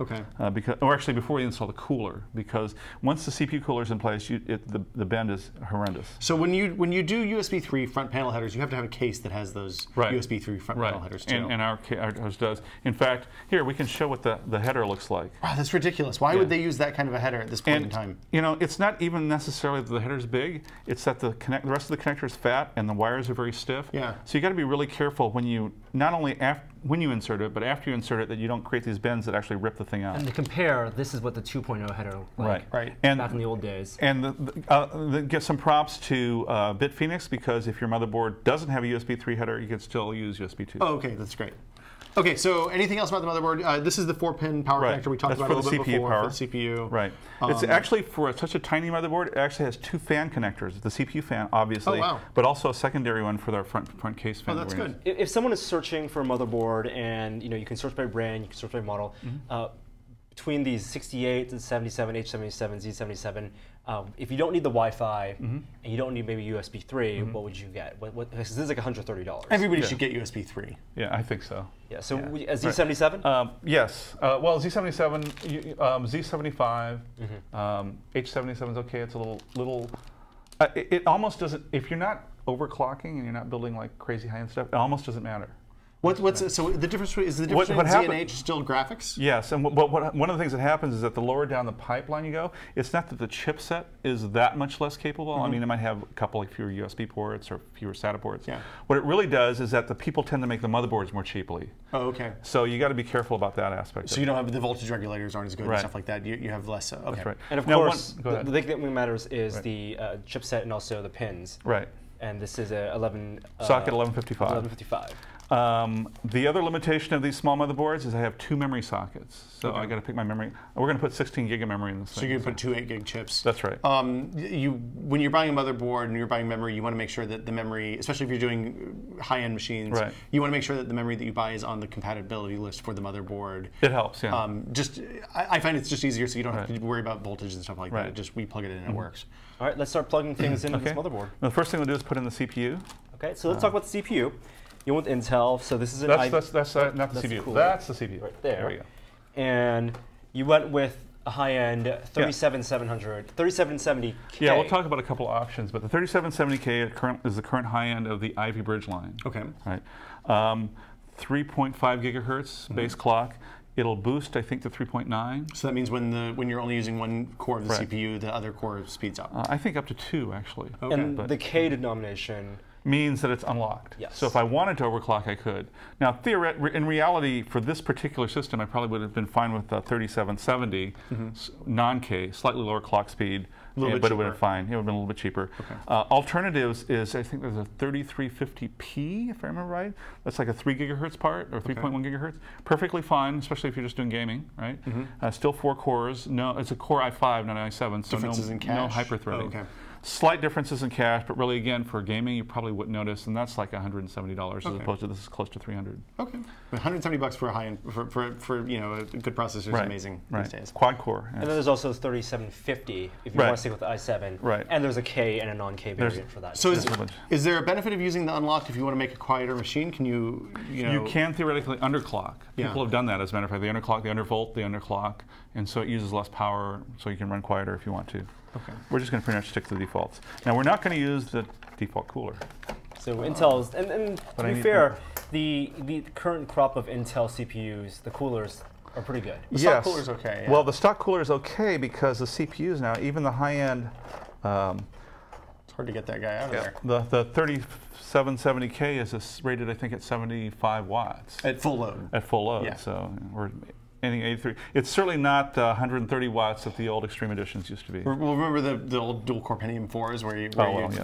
Or actually before we install the cooler, because once the CPU cooler is in place, the bend is horrendous. So when you do USB 3 front panel headers, you have to have a case that has those USB 3 front panel headers too. And ours does. In fact, here we can show what the header looks like. Wow, that's ridiculous. Why would they use that kind of a header at this point in time? You know, it's not even necessarily that the header's big. It's that the rest of the connector is fat and the wires are very stiff. So you got to be really careful when you not only when you insert it, but after you insert it, that you don't create these bends that actually rip the thing out. And to compare, this is what the 2.0 header looked like back in the old days. And get some props to BitPhoenix, because if your motherboard doesn't have a USB 3 header, you can still use USB 2. Oh, okay, that's great. Okay, so anything else about the motherboard? This is the 4-pin power connector we talked about a little bit before for the CPU. Right. It's actually, for such a tiny motherboard, it actually has 2 fan connectors. The CPU fan, obviously, but also a secondary one for their front case fan. Oh, that's good. If someone is searching for a motherboard, and you can search by brand, you can search by model, between these 68 and 77, H77, Z77, if you don't need the Wi-Fi and you don't need maybe USB 3, what would you get? This is like $130. Everybody should get USB 3. Yeah, I think so. Yeah. So Z77? Yes. Well, Z77, Z75, H77 is okay. It's a little. It almost doesn't. If you're not overclocking and you're not building like crazy high-end stuff, it almost doesn't matter. So the difference is the difference between Z and H still graphics? Yes, and one of the things that happens is that the lower down the pipeline you go, it's not that the chipset is that much less capable. I mean, it might have a couple like fewer USB ports or fewer SATA ports. What it really does is that the people tend to make the motherboards more cheaply. Oh, okay. So you got to be careful about that aspect. So you don't have the voltage regulators aren't as good and stuff like that. You have less. Okay. That's right. And of course, the thing that matters is the chipset and also the pins. Right. And this is a socket 1155. 1155. The other limitation of these small motherboards is I have 2 memory sockets. So I got to pick my memory. We're going to put 16 gig of memory in this thing. So you're going to put 2 8-gig chips. That's right. When you're buying a motherboard and you're buying memory, you want to make sure that the memory, especially if you're doing high-end machines, you want to make sure that the memory that you buy is on the compatibility list for the motherboard. It helps, yeah. I find it's just easier so you don't have to worry about voltage and stuff like that. Just we plug it in and it works. All right, let's start plugging things into this motherboard. Now, the first thing we'll do is put in the CPU. Okay, so let's talk about the CPU. You want Intel, so this is an That's not the CPU. That's the CPU. Right there. There we go. And you went with a high-end 3770K. Yeah, we'll talk about a couple options, but the 3770K is the current high-end of the Ivy Bridge line. Okay. Right. 3.5 gigahertz base clock. It'll boost, I think, to 3.9. So that means when you're only using one core of the CPU, the other core speeds up. I think up to 2, actually. Okay. And the K denomination means that it's unlocked. Yes. So if I wanted to overclock, I could. Now, in reality, for this particular system, I probably would have been fine with 3770 non-K, slightly lower clock speed, but it would have been fine. It would have been a little bit cheaper. Okay. Alternatives is, I think there's a 3350P, if I remember right. That's like a 3 gigahertz part, or 3.1 gigahertz. Perfectly fine, especially if you're just doing gaming, right? Still 4 cores. No, it's a Core i5, not an i7, so no hyper-threading. Oh, okay. Slight differences in cache, but really, again, for gaming, you probably wouldn't notice, and that's like $170 as opposed to this is close to $300. Okay, but $170 for a high-end for a good processor is amazing these days. Quad core. Yes. And then there's also 3750 if you want to stick with the i7. Right. And there's a K and a non-K variant for that. So is there a benefit of using the unlocked if you want to make a quieter machine? Can you can theoretically underclock. People have done that, as a matter of fact. They underclock, they undervolt, they underclock, and so it uses less power, so you can run quieter if you want to. Okay. We're just going to pretty much stick to the defaults. Now, we're not going to use the default cooler. So Intel's, and to be fair, the current crop of Intel CPUs, the coolers are pretty good. The stock cooler's okay. Yeah. Well, the stock cooler is okay because the CPUs now, even the high-end... it's hard to get that guy out of there. The 3770K is rated, I think, at 75 watts. At full load. At full load, so we're... Anything 83. It's certainly not 130 watts that the old Extreme Editions used to be. Well, remember the old dual-core Pentium 4s where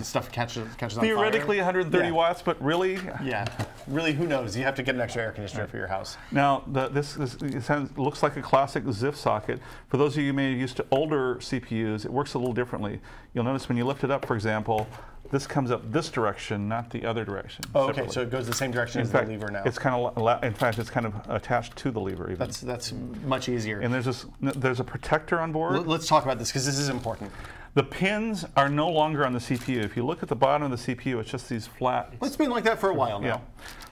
stuff catches on fire? Theoretically 130 watts, but really? Yeah. Really, who knows? You have to get an extra air conditioner for your house. Now, this looks like a classic ZIF socket. For those of you who may be used to older CPUs, it works a little differently. You'll notice when you lift it up, for example, this comes up this direction, not the other direction. Oh, okay. So it goes the same direction as the lever now. It's kind of, in fact, it's kind of attached to the lever. Even. That's much easier. And there's a protector on board. Let's talk about this because this is important. The pins are no longer on the CPU. If you look at the bottom of the CPU, it's just these flat. It's been like that for a while now. Yeah.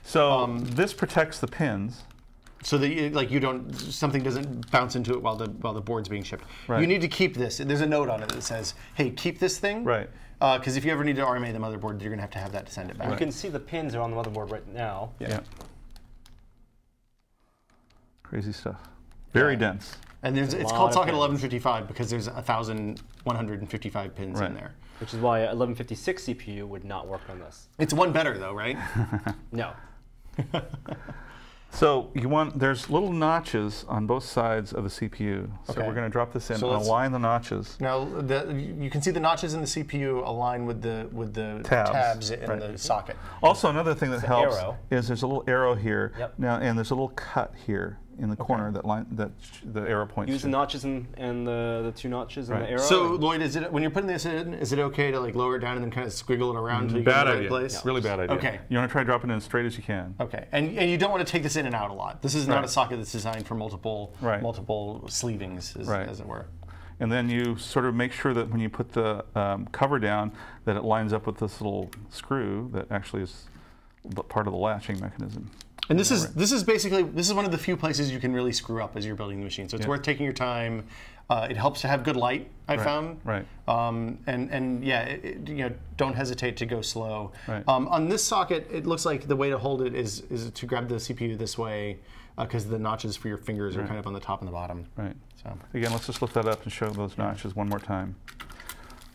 So this protects the pins. So that something doesn't bounce into it while the board's being shipped. Right. You need to keep this. There's a note on it that says, "Hey, keep this thing." Right. Because if you ever need to RMA the motherboard, you're going to have that to send it back. You can see the pins are on the motherboard right now. Yeah. Crazy stuff. Very dense. And it's called socket 1155 because there's 1,155 pins in there. Which is why a 1156 CPU would not work on this. It's one better though, right? No. So there's little notches on both sides of the CPU. So we're going to drop this in and align the notches. Now you can see the notches in the CPU align with the tabs in the socket. Also, another thing that helps is there's a little arrow here. Yep. Now, and there's a little cut here in the corner that the arrow points to. Use the notches and the 2 notches and the arrow. So Loyd, when you're putting this in, is it okay to lower it down and then kind of squiggle it around until you get in the right place? Yeah. Really bad idea. Okay. You want to try dropping it in as straight as you can. Okay. And you don't want to take this in and out a lot. This is not a socket that's designed for multiple sleevings, as it were. And then you sort of make sure that when you put the cover down, that it lines up with this little screw that actually is part of the latching mechanism. And this is basically one of the few places you can really screw up as you're building the machine. So it's worth taking your time. It helps to have good light, I found. Right. And yeah, don't hesitate to go slow. Right. On this socket, it looks like the way to hold it is to grab the CPU this way, because the notches for your fingers are kind of on the top and the bottom. Right. So again, let's just lift that up and show those notches one more time.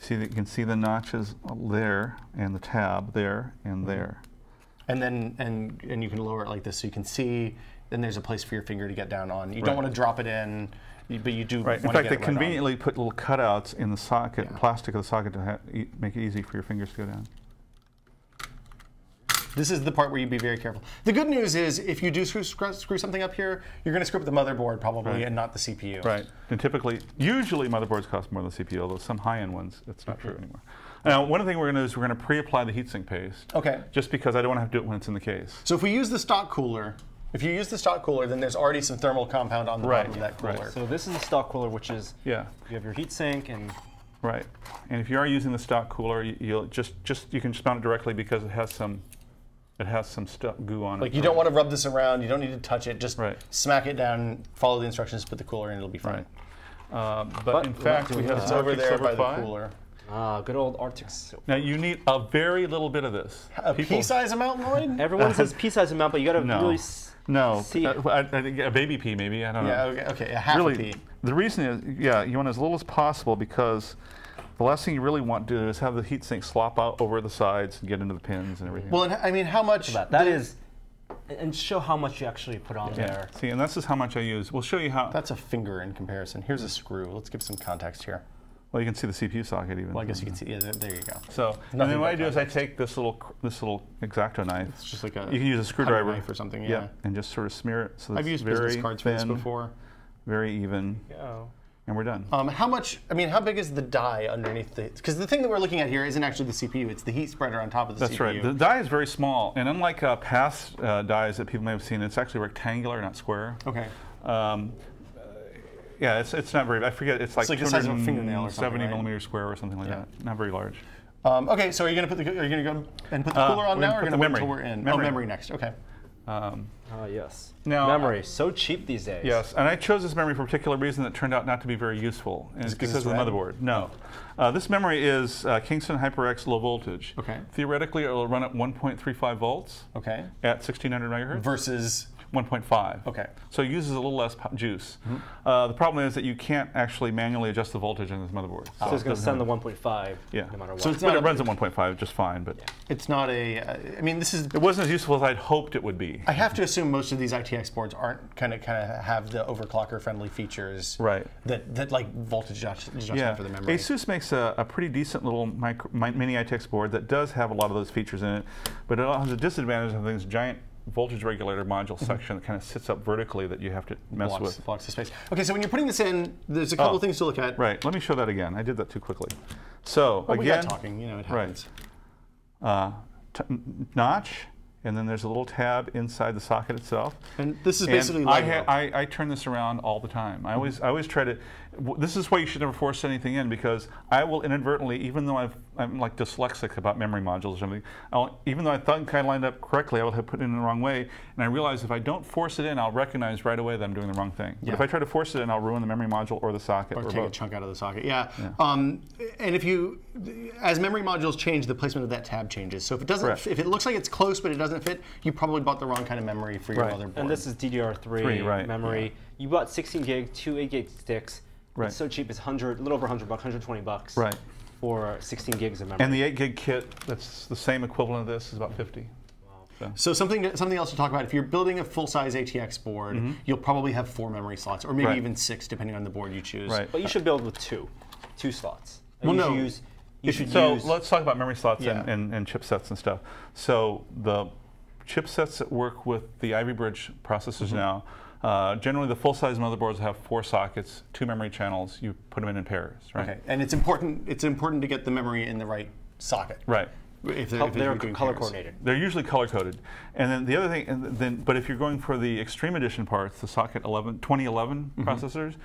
You can see the notches there, and the tab there, and there. And then and you can lower it like this, so you can see. Then there's a place for your finger to get down on. You don't want to drop it in, but you do. Right. In fact, they conveniently put little cutouts in the socket, plastic of the socket, to make it easy for your fingers to go down. This is the part where you'd be very careful. The good news is if you do screw something up here, you're going to screw up the motherboard probably and not the CPU. Right. And usually motherboards cost more than the CPU, although some high-end ones, it's not true anymore. Now, one thing we're going to do is we're going to pre-apply the heatsink paste. Okay. Just because I don't want to have to do it when it's in the case. So if we use the stock cooler, then there's already some thermal compound on the bottom of that cooler. Right. So this is the stock cooler, which is you have your heatsink and. Right. And if you are using the stock cooler, you can just mount it directly because it has some goo on it. Like you don't want to rub this around. You don't need to touch it. Just smack it down. Follow the instructions. Put the cooler in. It'll be fine. Right. But in fact, we have over there by the cooler. Ah, good old Arctic. Now you need a very little bit of this. A pea-size amount, Loyd? Everyone says pea-size amount, but you got to really see it. A baby pea maybe. I don't know. Yeah. Okay. A half a pea. The reason is, you want as little as possible because the last thing you really want to do is have the heatsink slop out over the sides and get into the pins and everything. Well, and I mean, how much? That is, and show how much you actually put on there. See, and this is how much I use. We'll show you how. That's a finger in comparison. Here's a screw. Let's give some context here. Well, you can see the CPU socket even. Well, I guess you can see. Yeah, there you go. So, and then what I do is I take this little X-Acto knife. It's just like a. You can use a screwdriver knife or something. Yeah. And just sort of smear it. So I've used business cards for this before. Very even. Yeah. And we're done. How much? I mean, how big is the die underneath the? Because the thing that we're looking at here isn't actually the CPU; it's the heat spreader on top of the CPU. That's right. The die is very small, and unlike past dies that people may have seen, it's actually rectangular, not square. Okay. Yeah, it's not very. I forget. It's like the size of a fingernail or something, 70 millimeters square or something like that. Not very large. Okay, so are you going to put the? Are you going to go and put the cooler on now, or are you going to wait until we're in? Memory next. Okay. Yes. Now, memory, so cheap these days. Yes, and I chose this memory for a particular reason that turned out not to be very useful. And it's because of the motherboard. No. This memory is Kingston HyperX low voltage. Okay. Theoretically, it will run at 1.35 volts. Okay. At 1600 megahertz. Versus 1.5. Okay. So it uses a little less juice. The problem is that you can't actually manually adjust the voltage on this motherboard. So it's going to send the 1.5 no matter what. So it runs at 1.5 just fine, but it's not a. I mean, this is. It wasn't as useful as I'd hoped it would be. I have to assume most of these ITX boards aren't kind of have the overclocker friendly features. Right. That like voltage adjustment for the memory. ASUS makes a pretty decent little mini ITX board that does have a lot of those features in it, but it has a disadvantage of this giant voltage regulator module section that kind of sits up vertically that you have to mess with. Blocks the space. Okay, so when you're putting this in, there's a couple of things to look at. Right, let me show that again. I did that too quickly. So again, we got talking, it happens. Right. Notch, and then there's a little tab inside the socket itself. And this is basically I turn this around all the time. I always try to. This is why you should never force anything in, because I will inadvertently, even though I'm like dyslexic about memory modules or something, even though I thought I lined up correctly, I will have put it in the wrong way, and I realize if I don't force it in, I'll recognize right away that I'm doing the wrong thing. But if I try to force it in, I'll ruin the memory module or the socket. Or take a chunk out of the socket. Yeah. And as memory modules change, the placement of that tab changes. So if it doesn't, if it looks like it's close but it doesn't fit, you probably bought the wrong kind of memory for your motherboard. And this is DDR3 memory. Yeah. You bought 16 gig, 2 8 gig sticks. Right. It's so cheap. It's a little over $100, $120. Right. For 16 gigs of memory. And the 8 gig kit, that's the same equivalent of this, is about 50. Wow. So something else to talk about. If you're building a full-size ATX board, you'll probably have 4 memory slots, or maybe even 6, depending on the board you choose. Right. But you should build with two slots. Well, no. Let's talk about memory slots and chipsets and stuff. So the chipsets that work with the Ivy Bridge processors now. Generally, the full-size motherboards have 4 sockets, 2 memory channels. You put them in pairs, right? Okay, and it's important to get the memory in the right socket. Right. If they're color coordinated. They're usually color coded. And then the other thing, but if you're going for the Extreme Edition parts, the socket 2011 processors,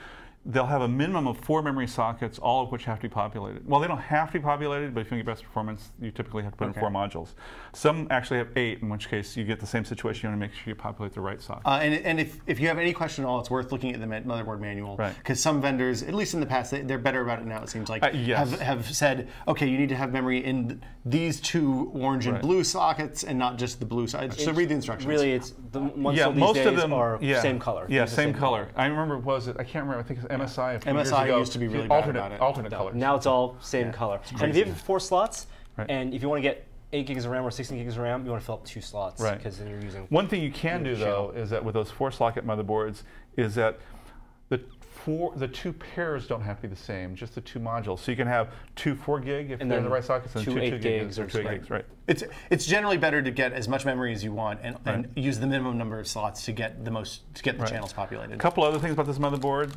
they'll have a minimum of 4 memory sockets, all of which have to be populated. Well, they don't have to be populated, but if you want to get best performance, you typically have to put in 4 modules. Some actually have 8, in which case you get the same situation. You want to make sure you populate the right socket. And if you have any question at all, it's worth looking at the motherboard manual. Because some vendors, at least in the past, they're better about it now, it seems like, have said, okay, you need to have memory in these 2 orange and blue sockets and not just the blue side. So read the instructions. Really, it's the ones most of them are same color. Yeah, same color. I remember, I can't remember, I think it's MSI. MSI used to be really bad about it. Alternate colors. Now it's all same color. And if you have 4 slots, and if you want to get 8 gigs of RAM or 16 gigs of RAM, you want to fill up 2 slots. Right. Because then you're using. One thing you can do, though, is that with those 4 socket motherboards, is that the the two pairs don't have to be the same, just the two modules. So you can have two 4 gig if they're in the right sockets, and two 8 gigs or 2 8 gigs, right? It's generally better to get as much memory as you want and use the minimum number of slots to get the channels populated. A couple other things about this motherboard: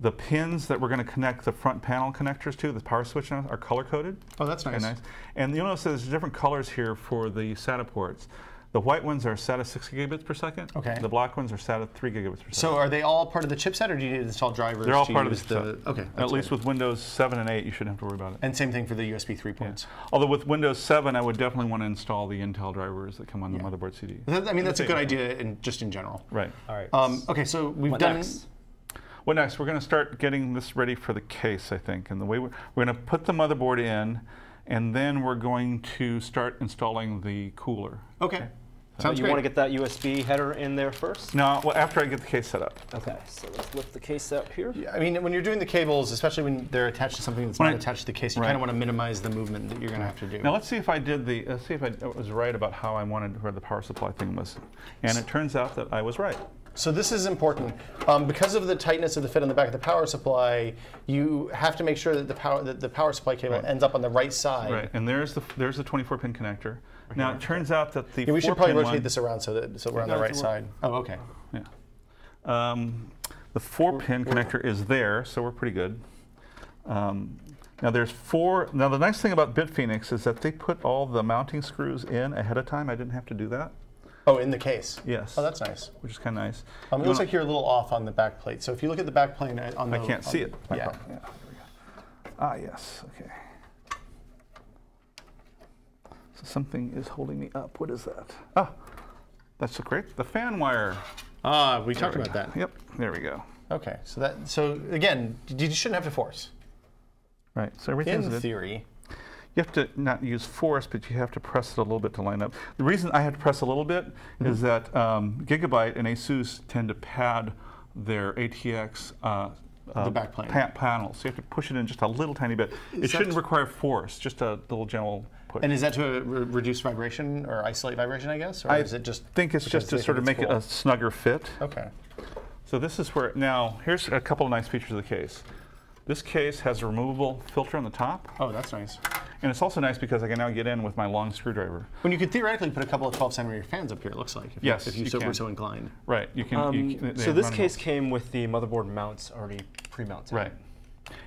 the pins that we're going to connect the front panel connectors to, the power switch, are color coded. Oh, that's nice. Nice. And you'll notice there's different colors here for the SATA ports. The white ones are SATA 6 gigabits per second. Okay. The black ones are SATA 3 gigabits per second. So are they all part of the chipset, or do you need to install drivers? They're all part of the chipset. Okay. At least with Windows 7 and 8, you shouldn't have to worry about it. And same thing for the USB 3 ports. Yeah. Although with Windows 7, I would definitely want to install the Intel drivers that come on the motherboard CD. I mean, that's a good idea just in general. Right. All right. Okay, so we've done. What next? We're going to start getting this ready for the case, I think. And the way we're going to put the motherboard in, and then we're going to start installing the cooler. Okay. Sounds great. You want to get that USB header in there first? No, well, after I get the case set up. Okay, so let's lift the case up here. Yeah, I mean, when you're doing the cables, especially when they're attached to something that's not attached to the case, you kind of want to minimize the movement that you're going to have to do. Now let's see if I did let's see if I was right about how I wanted where the power supply thing was. And it turns out that I was right. So this is important. Because of the tightness of the fit on the back of the power supply, you have to make sure that the power supply cable ends up on the right side. Right, and there's the 24-pin connector. Now it turns out that the we should probably rotate this around so we're on the right side. Oh, okay. Yeah. The 4-pin connector is there, so we're pretty good. Now there's 4. Now the nice thing about BitPhoenix is that they put all the mounting screws in ahead of time. I didn't have to do that. Oh, in the case? Yes. Oh, that's nice. Which is kind of nice. It looks like you're a little off on the back plate. So if you look at the back plate on the... I can't see it. Yeah. Ah, yes. Okay. So something is holding me up. What is that? Ah, that's great. The fan wire. Ah, we talked about that. Yep. There we go. Okay. So again, you shouldn't have to force. Right. So everything's in theory. You have to not use force, but you have to press it a little bit to line up. The reason I have to press a little bit is that Gigabyte and Asus tend to pad their ATX the back plane panels. So you have to push it in just a little tiny bit. It shouldn't require force, just a little gentle push. And is that to reduce vibration or isolate vibration, I guess? Or is it just think it's just to sort of make it a snugger fit. Okay. So this is where, now, here's a couple of nice features of the case. This case has a removable filter on the top. Oh, that's nice. And it's also nice because I can now get in with my long screwdriver. When you could theoretically put a couple of 12-centimeter fans up here, it looks like, if you were so inclined. Right. You can. So this case came with the motherboard mounts already pre-mounted. Right.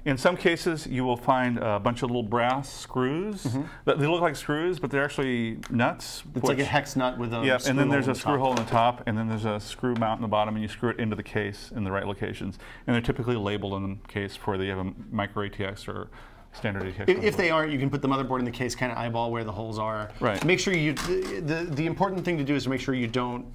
In some cases, you will find a bunch of little brass screws. They look like screws, but they're actually nuts. It's like a hex nut with a screw and then there's a screw hole in the top, and then there's a screw mount in the bottom, and you screw it into the case in the right locations. And they're typically labeled in the case for you have a micro ATX or standard ATX. If they aren't, you can put the motherboard in the case, kind of eyeball where the holes are. Right. Make sure the important thing to do is to make sure you don't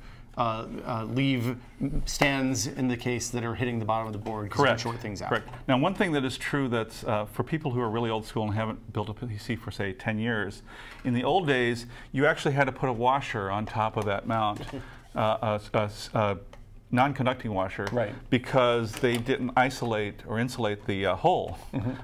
leave stands in the case that are hitting the bottom of the board because you can short things out. Correct. Now, one thing that is true that's for people who are really old school and haven't built a PC for, say, 10 years, in the old days, you actually had to put a washer on top of that mount, a non-conducting washer, because they didn't isolate or insulate the hole.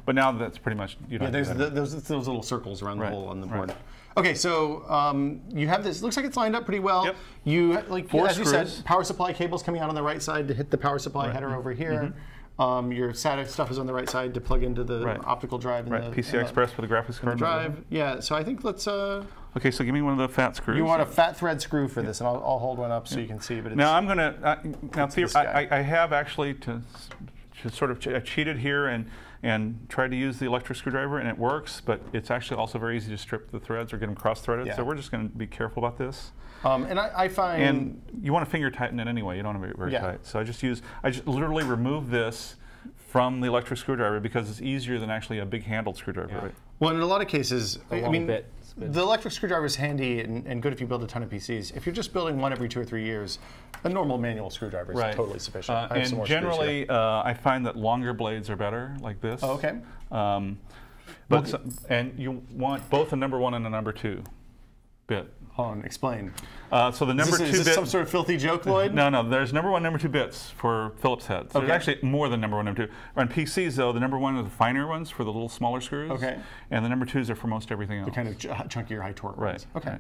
But now that's pretty much, you don't there's those little circles around the hole on the board. Okay, so you have this. Looks like it's lined up pretty well. Yep. You as you said, screws. power supply cables coming out on the right side to hit the power supply header over here. Your SATA stuff is on the right side to plug into the optical drive. And the PCI Express for the graphics card. Drive. Yeah. So I think let's. Okay, so give me one of the fat screws. You want a fat thread screw for this, and I'll hold one up so you can see. But it's, now I'm going to. I have actually to sort of cheated here and tried to use the electric screwdriver, and it works, but it's actually also very easy to strip the threads or get them cross-threaded, so we're just going to be careful about this. And I find... And you want to finger tighten it anyway, you don't want to be very tight. So I just literally remove this from the electric screwdriver because it's easier than actually a big handled screwdriver. Right? Well, in a lot of cases, I mean, the electric screwdriver is handy and good if you build a ton of PCs. If you're just building one every 2 or 3 years, a normal manual screwdriver is totally sufficient. And generally, I find that longer blades are better, like this. Oh, okay. And you want both a number 1 and a number 2 bit. Hold on, explain. So the number 2 bit. Is this some sort of filthy joke, Loyd? No, there's number 1, number 2 bits for Phillips heads. There's actually more than number 1, number 2. On PCs, though, the number 1 are the finer ones for the little smaller screws. Okay. And the number 2s are for most everything else. The kind of chunkier, high torque ones. Okay.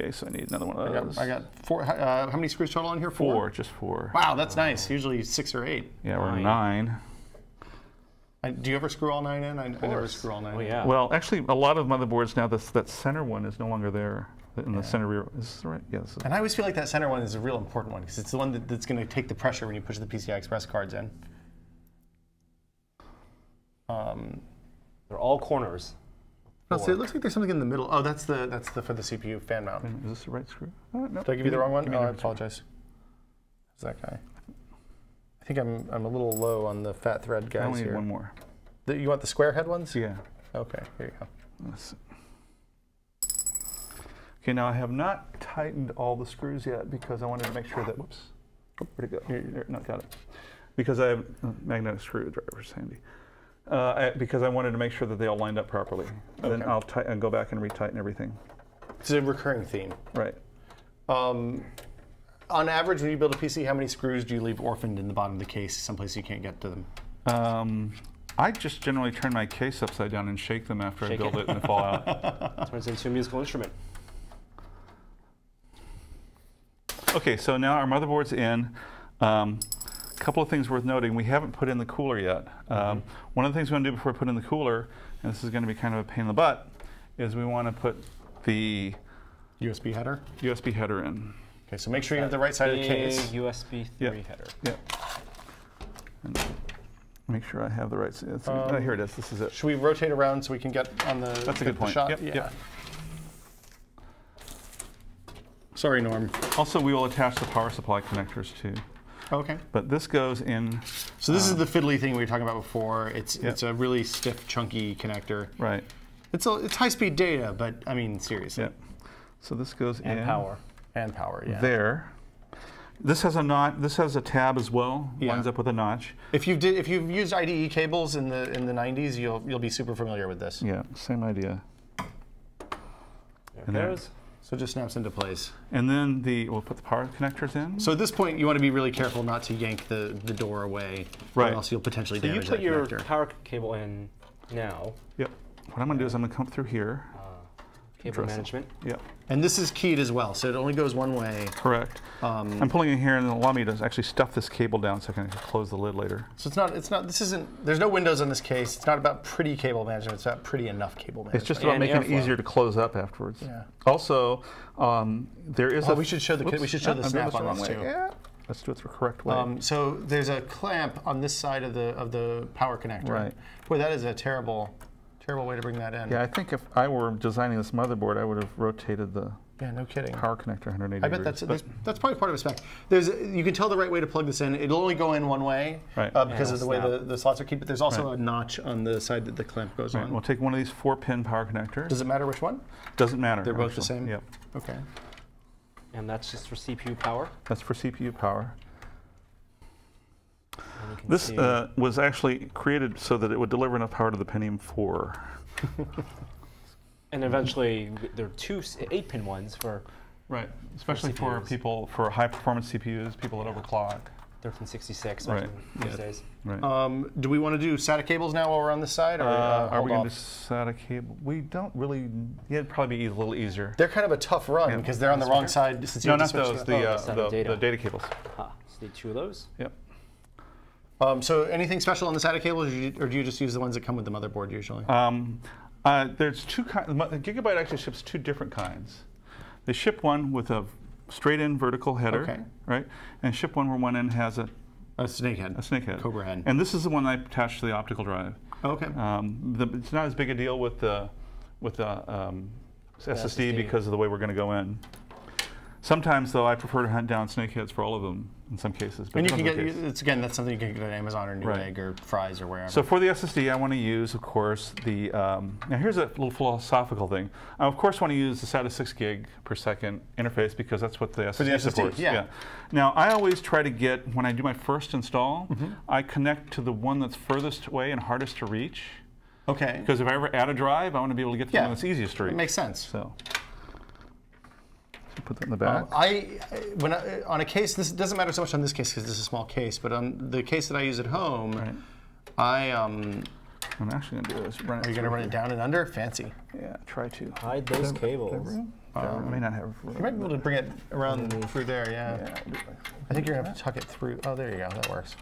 Okay, so I need another one of those. I got 4. How many screws total on here? 4? Just 4. Wow, that's nice. Usually 6 or 8. Yeah, we're 9. Do you ever screw all 9 in? I never screw all 9 in. Yeah. Well, actually, a lot of motherboards now, that center one is no longer there. In the center rear. Is this right? Yes. And I always feel like that center one is a real important one because it's the one that's going to take the pressure when you push the PCI Express cards in. They're all corners. Oh, so it looks like there's something in the middle. Oh, that's the for the CPU fan mount. Is this the right screw? No. Did I give you the wrong one? Oh, I apologize. Who's that guy? I think I'm a little low on the fat thread guys I only here. need one more. You want the square head ones? Yeah. Okay, here you go. Let's see. Okay, now I have not tightened all the screws yet because I wanted to make sure that, whoops, where'd it go? Here, no, got it. Because I have magnetic screwdrivers handy. Because I wanted to make sure that they all lined up properly. Okay. Then I'll go back and retighten everything. It's a recurring theme. Right. On average, when you build a PC, how many screws do you leave orphaned in the bottom of the case, someplace you can't get to them? I just generally turn my case upside down and shake them after I build it and they fall out. Turns into a musical instrument. Okay, so now our motherboard's in. A couple of things worth noting. We haven't put in the cooler yet. One of the things we want to do before we put in the cooler, and this is going to be kind of a pain in the butt, is we want to put the USB header? USB header in. Okay, so make sure you have the right side of the case. USB 3 header. Yeah. And make sure I have the right side. Here it is. This is it. Should we rotate around so we can get on the That's a good point. shot? Yep. Sorry, Norm. Also, we will attach the power supply connectors too. Okay. But this goes in. So this is the fiddly thing we were talking about before. It's a really stiff, chunky connector. Right. It's high-speed data, but I mean seriously. Yeah. So this goes in. Power. And power. Yeah. There. This has a notch. This has a tab as well. Yeah. Lines up with a notch. If you've used IDE cables in the 90s, you'll be super familiar with this. Yeah. Same idea. There it goes. So it just snaps into place. And then we'll put the power connectors in. So at this point, you want to be really careful not to yank the door away, right? Or else you'll potentially damage that connector. So you put your power cable in now. Yep. What I'm going to do is I'm going to come through here. Cable management. Yep. And this is keyed as well, so it only goes one way. Correct. I'm pulling in here and it'll allow me to actually stuff this cable down so I can close the lid later. So there's no windows on this case. It's not about pretty cable management, it's about pretty enough cable management. It's just about making it easier to close up afterwards. Yeah. Also, there is we should show the snap on this too. Yeah. Let's do it the correct way. So there's a clamp on this side of the power connector. Right. Boy, that is a terrible way to bring that in. Yeah, I think if I were designing this motherboard, I would have rotated the no kidding. power connector 180 I bet degrees. that's probably part of a spec. You can tell the right way to plug this in. It'll only go in one way because of the way the slots are keyed, but there's also a notch on the side that the clamp goes on. We'll take one of these 4-pin power connectors. Does it matter which one? Doesn't matter. They're both the same? Yep. Okay. And that's just for CPU power? That's for CPU power. This was actually created so that it would deliver enough power to the Pentium 4. And eventually, there are two 8-pin ones for especially for people for high-performance CPUs, people that overclock. 1366 these days. Right. Do we want to do SATA cables now while we're on this side? Or, are we going to do SATA cable? We don't really. Yeah, it'd probably be a little easier. They're kind of a tough run because they're on the wrong side. No, not those. The data cables. So need 2 of those. Yep. So anything special on the SATA cables, or do you just use the ones that come with the motherboard usually? There's 2 kinds. Gigabyte actually ships 2 different kinds. They ship one with a straight-in vertical header, right? And ship one where one end has a snakehead. A snakehead. Cobra head. And this is the one I attached to the optical drive. Okay. It's not as big a deal with the SSD because of the way we're going to go in. Sometimes, though, I prefer to hunt down snakeheads for all of them in some cases. But and you can get, that's something you can get at Amazon or Newegg or Fry's or wherever. So for the SSD, I want to use, of course, the, now here's a little philosophical thing. I, of course, want to use the SATA 6 gig per second interface because that's what the SSD supports. Yeah. Now, I always try to get, when I do my first install, I connect to the one that's furthest away and hardest to reach. Okay. Because if I ever add a drive, I want to be able to get to the one that's easiest to reach. It makes sense. So. Put that in the back. On a case, this doesn't matter so much on this case because this is a small case, but on the case that I use at home, I'm actually going to do is run it. Are you going to run it down and under? Fancy. Yeah, try to. Hide those cables. I may not have. You might be able to bring it around through there, yeah. I think you're gonna have to tuck it through. Oh, there you go. That works.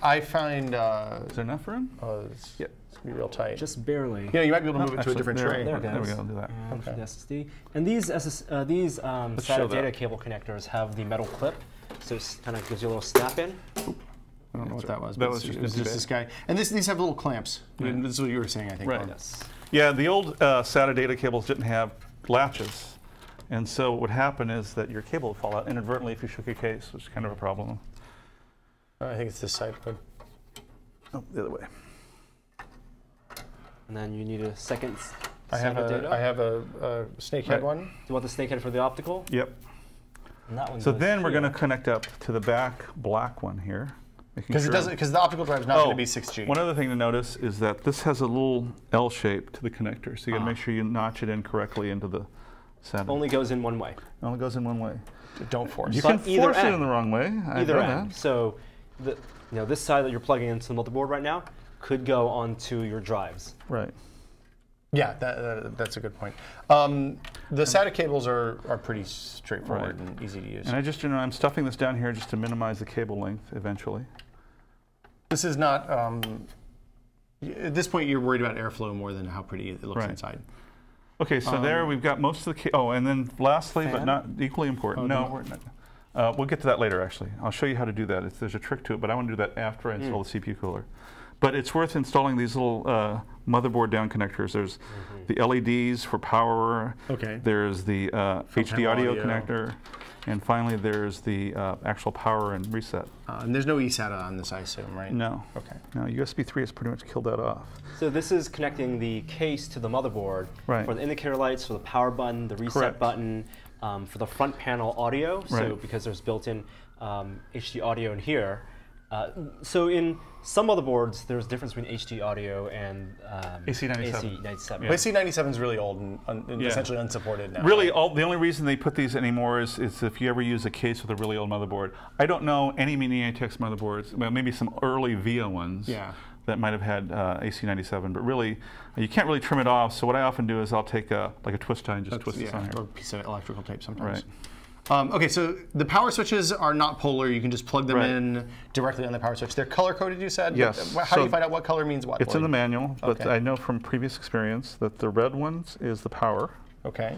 I find. Is there enough room? It's gonna be real tight. Just barely. Yeah, you might be able to move it to a different tray. There we go. I'll do that. And for the SSD. And these SATA data cable connectors have the metal clip, so it kind of gives you a little snap in. I don't know what that was. That but was it just this guy. And these have little clamps. Right. This is what you were saying, I think. Right. Yes. Yeah, the old SATA data cables didn't have latches. And so what would happen is that your cable would fall out inadvertently if you shook your case, which is kind of a problem. I think it's this side. Oh, the other way. And then you need a second I have a snakehead one. Do you want the snakehead for the optical? Yep. And that one So goes then we're here. going to connect up to the back black one here. Because the optical drive is not going to be 6G. One other thing to notice is that this has a little L shape to the connector, so you got to make sure you notch it in correctly into the SATA. Only goes in one way. It only goes in one way. Don't force. You But can force it in the wrong way. Either end. So, this side that you're plugging into the motherboard right now could go onto your drives. Right. Yeah, that's a good point. The SATA cables are pretty straightforward and easy to use. And I'm stuffing this down here just to minimize the cable length eventually. This is not, at this point you're worried about airflow more than how pretty it looks inside. Okay, so there we've got most of the, and then lastly, but not equally important, we're not. We'll get to that later actually. I'll show you how to do that. There's a trick to it, but I want to do that after I install the CPU cooler. But it's worth installing these little motherboard down connectors. There's the LEDs for power. Okay. There's the HD audio connector. And finally, there's the actual power and reset. And there's no eSATA on this, I assume, right? No. Okay. No, USB 3 has pretty much killed that off. So this is connecting the case to the motherboard for the indicator lights, for the power button, the reset button, for the front panel audio. So because there's built-in HD audio in here. So in some motherboards, there's a difference between HD audio and AC97. AC97. But AC97 is really old and essentially unsupported now. Really, the only reason they put these anymore is if you ever use a case with a really old motherboard. I don't know any Mini-ATEX motherboards, well, maybe some early VIA ones that might have had AC97, but really, you can't really trim it off. So what I often do is I'll take like a twist tie and just twist this on here. Or a piece of electrical tape sometimes. Right. Okay, so the power switches are not polar. You can just plug them in directly on the power switch. They're color-coded, you said? Yes. How do you find out what color means what? It's in the manual, but Okay. I know from previous experience that the red ones is the power. Okay.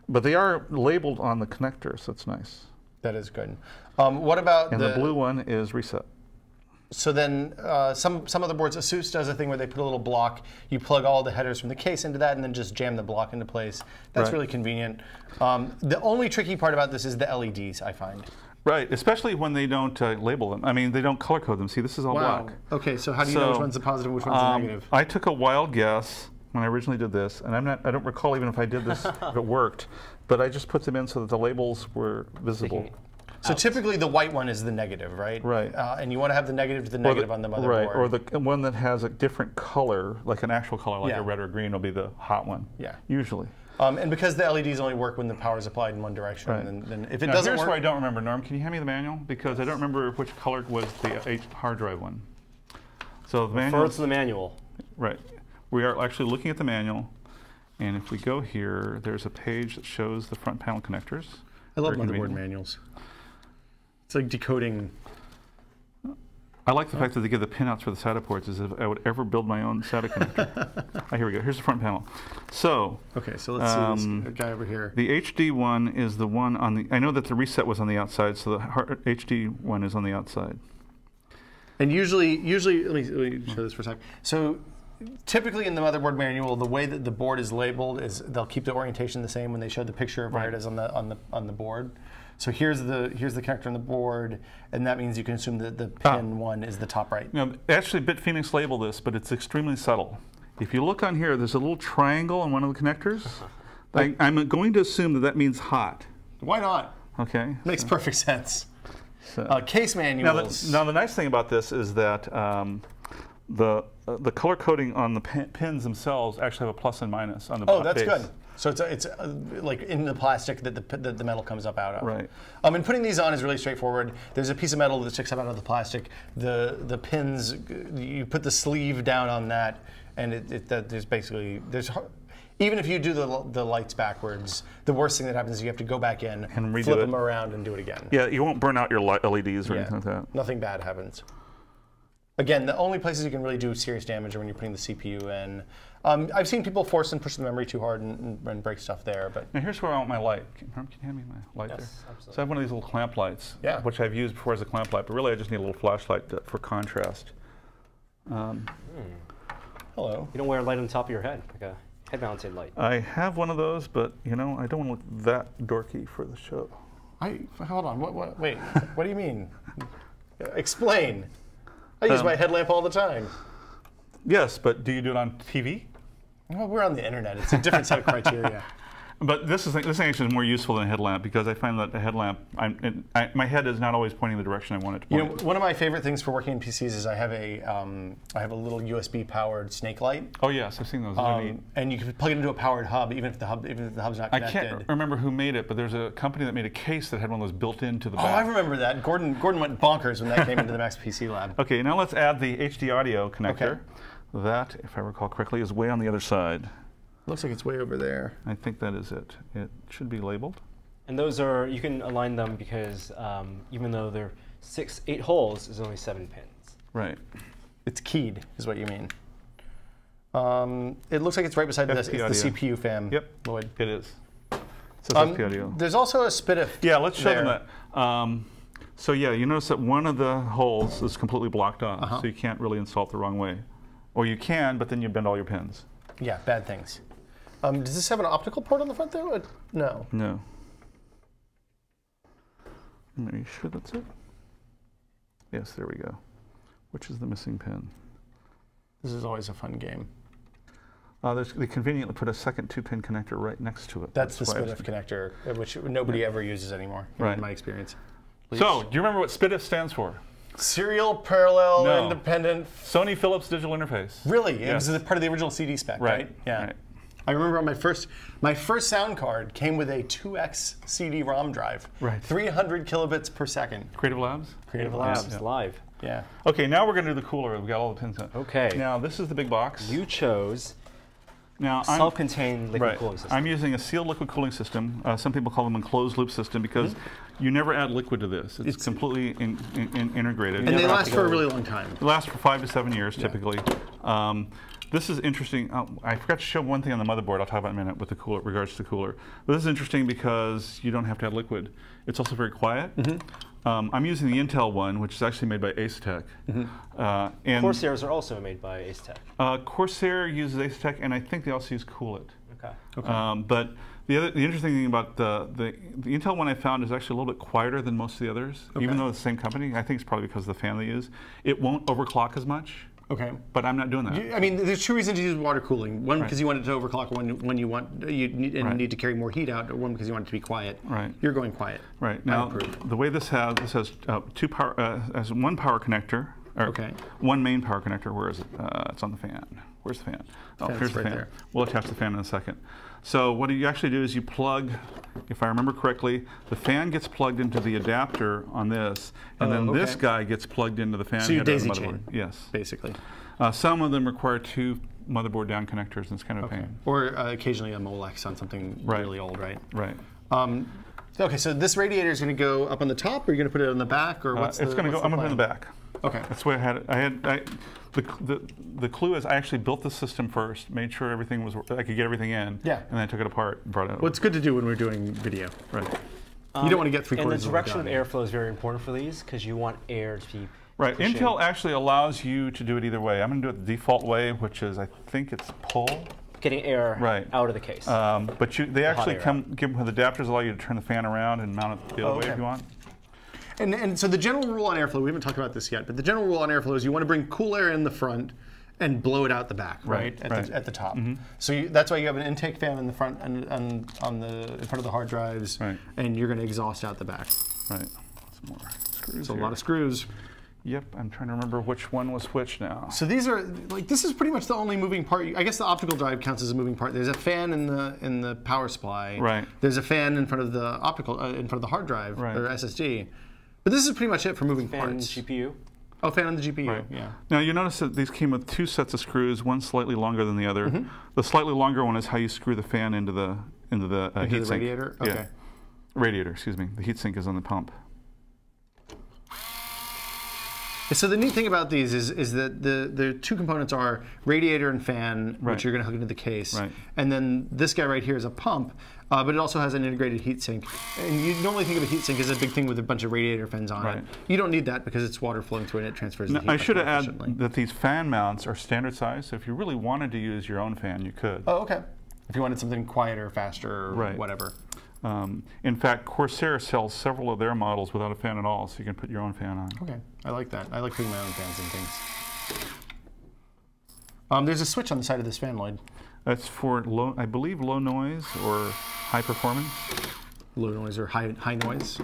But they are labeled on the connector, so it's nice. That is good. What about the blue one is reset. So then some other boards, Asus does a thing where they put a little block. You plug all the headers from the case into that and then just jam the block into place. That's really convenient. The only tricky part about this is the LEDs, I find. Right, especially when they don't label them. I mean, they don't color code them. See, this is all black. Okay, so how do you know which one's the positive and which one's the negative? I took a wild guess when I originally did this, and I don't recall even if I did this, if it worked, but I just put them in so that the labels were visible. So typically the white one is the negative, right? Right. And you want to have the negative to the negative on the motherboard. Right, or the one that has a different color, like an actual color, like a red or green will be the hot one. Yeah. Usually. And because the LEDs only work when the power is applied in one direction, then if it doesn't here's work... where I don't remember, Norm. Can you hand me the manual? Because I don't remember which color was the hard drive one. So the manual... Refer to the manual. Right. We are actually looking at the manual, and if we go here, there's a page that shows the front panel connectors. I love motherboard manuals. It's like decoding. I like the fact that they give the pinouts for the SATA ports as if I would ever build my own SATA connector. Here we go. Here's the front panel. So, okay, so let's see this guy over here. The HD one is the one on the. I know that the reset was on the outside, so the HD one is on the outside. And usually, let me show this for a sec. So, typically in the motherboard manual, the way that the board is labeled is they'll keep the orientation the same when they show the picture of where it is on the board. So here's the connector on the board, and that means you can assume that the pin one is the top right. Now, actually, BitPhoenix labeled this, but it's extremely subtle. If you look on here, there's a little triangle on one of the connectors. I'm going to assume that that means hot. Why not? Okay. Makes perfect sense. So, case manuals. Now the nice thing about this is that the color coding on the pins themselves actually have a plus and minus on the base. Oh, that's good. So it's like in the plastic that the metal comes up out of. Right. And putting these on is really straightforward. There's a piece of metal that sticks up out of the plastic. The pins, you put the sleeve down on that, and there's basically even if you do the lights backwards, the worst thing that happens is you have to go back in, and redo flip them around, and do it again. Yeah, you won't burn out your LEDs or anything like that. Nothing bad happens. Again, the only places you can really do serious damage are when you're putting the CPU in. I've seen people force and push the memory too hard and break stuff there. But now here's where I want my light. Can you hand me my light there? Absolutely. So I have one of these little clamp lights, Yeah. which I've used before as a clamp light, but really I just need a little flashlight for contrast. Hello. You don't wear a light on the top of your head, like a head-mounted light. I have one of those, but you know, I don't want to look that dorky for the show. Hold on. Wait. What do you mean? Explain. I use my headlamp all the time. Yes, but do you do it on TV? Well, we're on the internet. It's a different set of criteria. But this thing actually is more useful than a headlamp because I find that the headlamp, my head is not always pointing the direction I want it to point. You know, one of my favorite things for working in PCs is I have a little USB-powered snake light. Oh yes, I've seen those. Those are neat. And you can plug it into a powered hub, even if the hub's not connected. I can't remember who made it, but there's a company that made a case that had one of those built into the back. Oh, I remember that. Gordon went bonkers when that came into the Max PC lab. Okay, now let's add the HD audio connector. Okay. That, if I recall correctly, is way on the other side. Looks like it's way over there. I think that is it. It should be labeled. And those are, you can align them because even though they're 8 holes, there's only 7 pins. Right. It's keyed, is what you mean. It looks like it's right beside the CPU fan. Yep, Loyd. it is. It says FP audio. There's also a SPDIF. Yeah, let's show them that. So yeah, you notice that one of the holes is completely blocked off, so you can't really install it the wrong way. Or you can, but then you bend all your pins. Yeah, bad things. Does this have an optical port on the front there? No. No. Are you sure that's it? Yes, there we go. Which is the missing pin? This is always a fun game. They conveniently put a second 2-pin connector right next to it. That's the SPDIF connector, which nobody ever uses anymore, in my experience. So, do you remember what SPDIF stands for? Serial Parallel Independent. Sony Philips Digital Interface. Really? Yes. It was part of the original CD spec, right? Yeah. Right. I remember on my first sound card came with a 2x CD-ROM drive. Right. 300 kilobits per second. Creative Labs? Creative Labs. Live. Yeah. Okay, now we're going to do the cooler. We've got all the pins in. Okay. Now, this is the big box. You chose now self-contained liquid cooling system. I'm using a sealed liquid cooling system. Some people call them a closed loop system because you never add liquid to this. It's completely integrated. And they last for a really long time. They last for 5 to 7 years typically. This is interesting. I forgot to show one thing on the motherboard. I'll talk about in a minute with the cooler, regards to the cooler. But this is interesting because you don't have to add liquid. It's also very quiet. I'm using the Intel one, which is actually made by Acetec. And Corsairs are also made by Acetec. Corsair uses Acetec, and I think they also use Coolit. Okay. But the interesting thing about the Intel one I found is actually a little bit quieter than most of the others, even though it's the same company. I think it's probably because of the fan they use. It won't overclock as much. Okay. But I'm not doing that. I mean, there's 2 reasons to use water cooling. One, because you want it to overclock when you need to carry more heat out, or one, because you want it to be quiet. Right. You're going quiet. Right. Now, the way this has has one power connector. Or one main power connector. Where is it? It's on the fan. Where's the fan? Oh, here's the fan. There. We'll attach the fan in a second. So what you actually do is you plug, if I remember correctly, the fan gets plugged into the adapter on this, and then this guy gets plugged into the fan. So you daisy motherboard. chain. Yes. Basically. Some of them require 2 motherboard down connectors, and it's kind of a pain. Or occasionally a Molex on something really old, right? Right. Okay, so this radiator is going to go up on the top, or you're going to put it on the back, or what's it's going to go. I'm going to put it in the back. Okay. That's the way I had it. The clue is I actually built the system first, made sure everything was I could get everything in. Yeah. And then I took it apart and brought it out. Well, it's good to do when we're doing video. Right. You don't want to get 3/4 of And the direction of airflow is very important for these because you want air to be right. Intel actually allows you to do it either way. I'm going to do it the default way, which is I think it's pull. Getting air out of the case. But they actually give with adapters allow you to turn the fan around and mount it the other way if you want. And so the general rule on airflow, we haven't talked about this yet, but the general rule on airflow is you want to bring cool air in the front and blow it out the back, right? At the top. So that's why you have an intake fan in the front and in front of the hard drives, and you're going to exhaust out the back. Right. Some more screws. So a lot of screws. Yep, I'm trying to remember which one was which now. So these are this is pretty much the only moving part. I guess the optical drive counts as a moving part. There's a fan in the power supply. Right. There's a fan in front of the optical in front of the hard drive or SSD. But this is pretty much it for moving parts. GPU. Oh, fan on the GPU. Right. Yeah. Now you notice that these came with 2 sets of screws, one slightly longer than the other. The slightly longer one is how you screw the fan into the heatsink. Radiator. Okay. Yeah. Radiator. Excuse me. The heatsink is on the pump. So the neat thing about these is that the 2 components are radiator and fan, which you're going to hook into the case, and then this guy right here is a pump, but it also has an integrated heatsink. And you normally think of a heatsink as a big thing with a bunch of radiator fins on it. You don't need that because it's water flowing through it and it transfers the heat. I should add that these fan mounts are standard size, so if you really wanted to use your own fan, you could. Oh, okay. If you wanted something quieter, faster, or whatever. In fact, Corsair sells several of their models without a fan at all, so you can put your own fan on. Okay, I like that. I like putting my own fans and things. There's a switch on the side of this fan, Loyd. That's for, I believe, low noise or high performance. Low noise or high noise.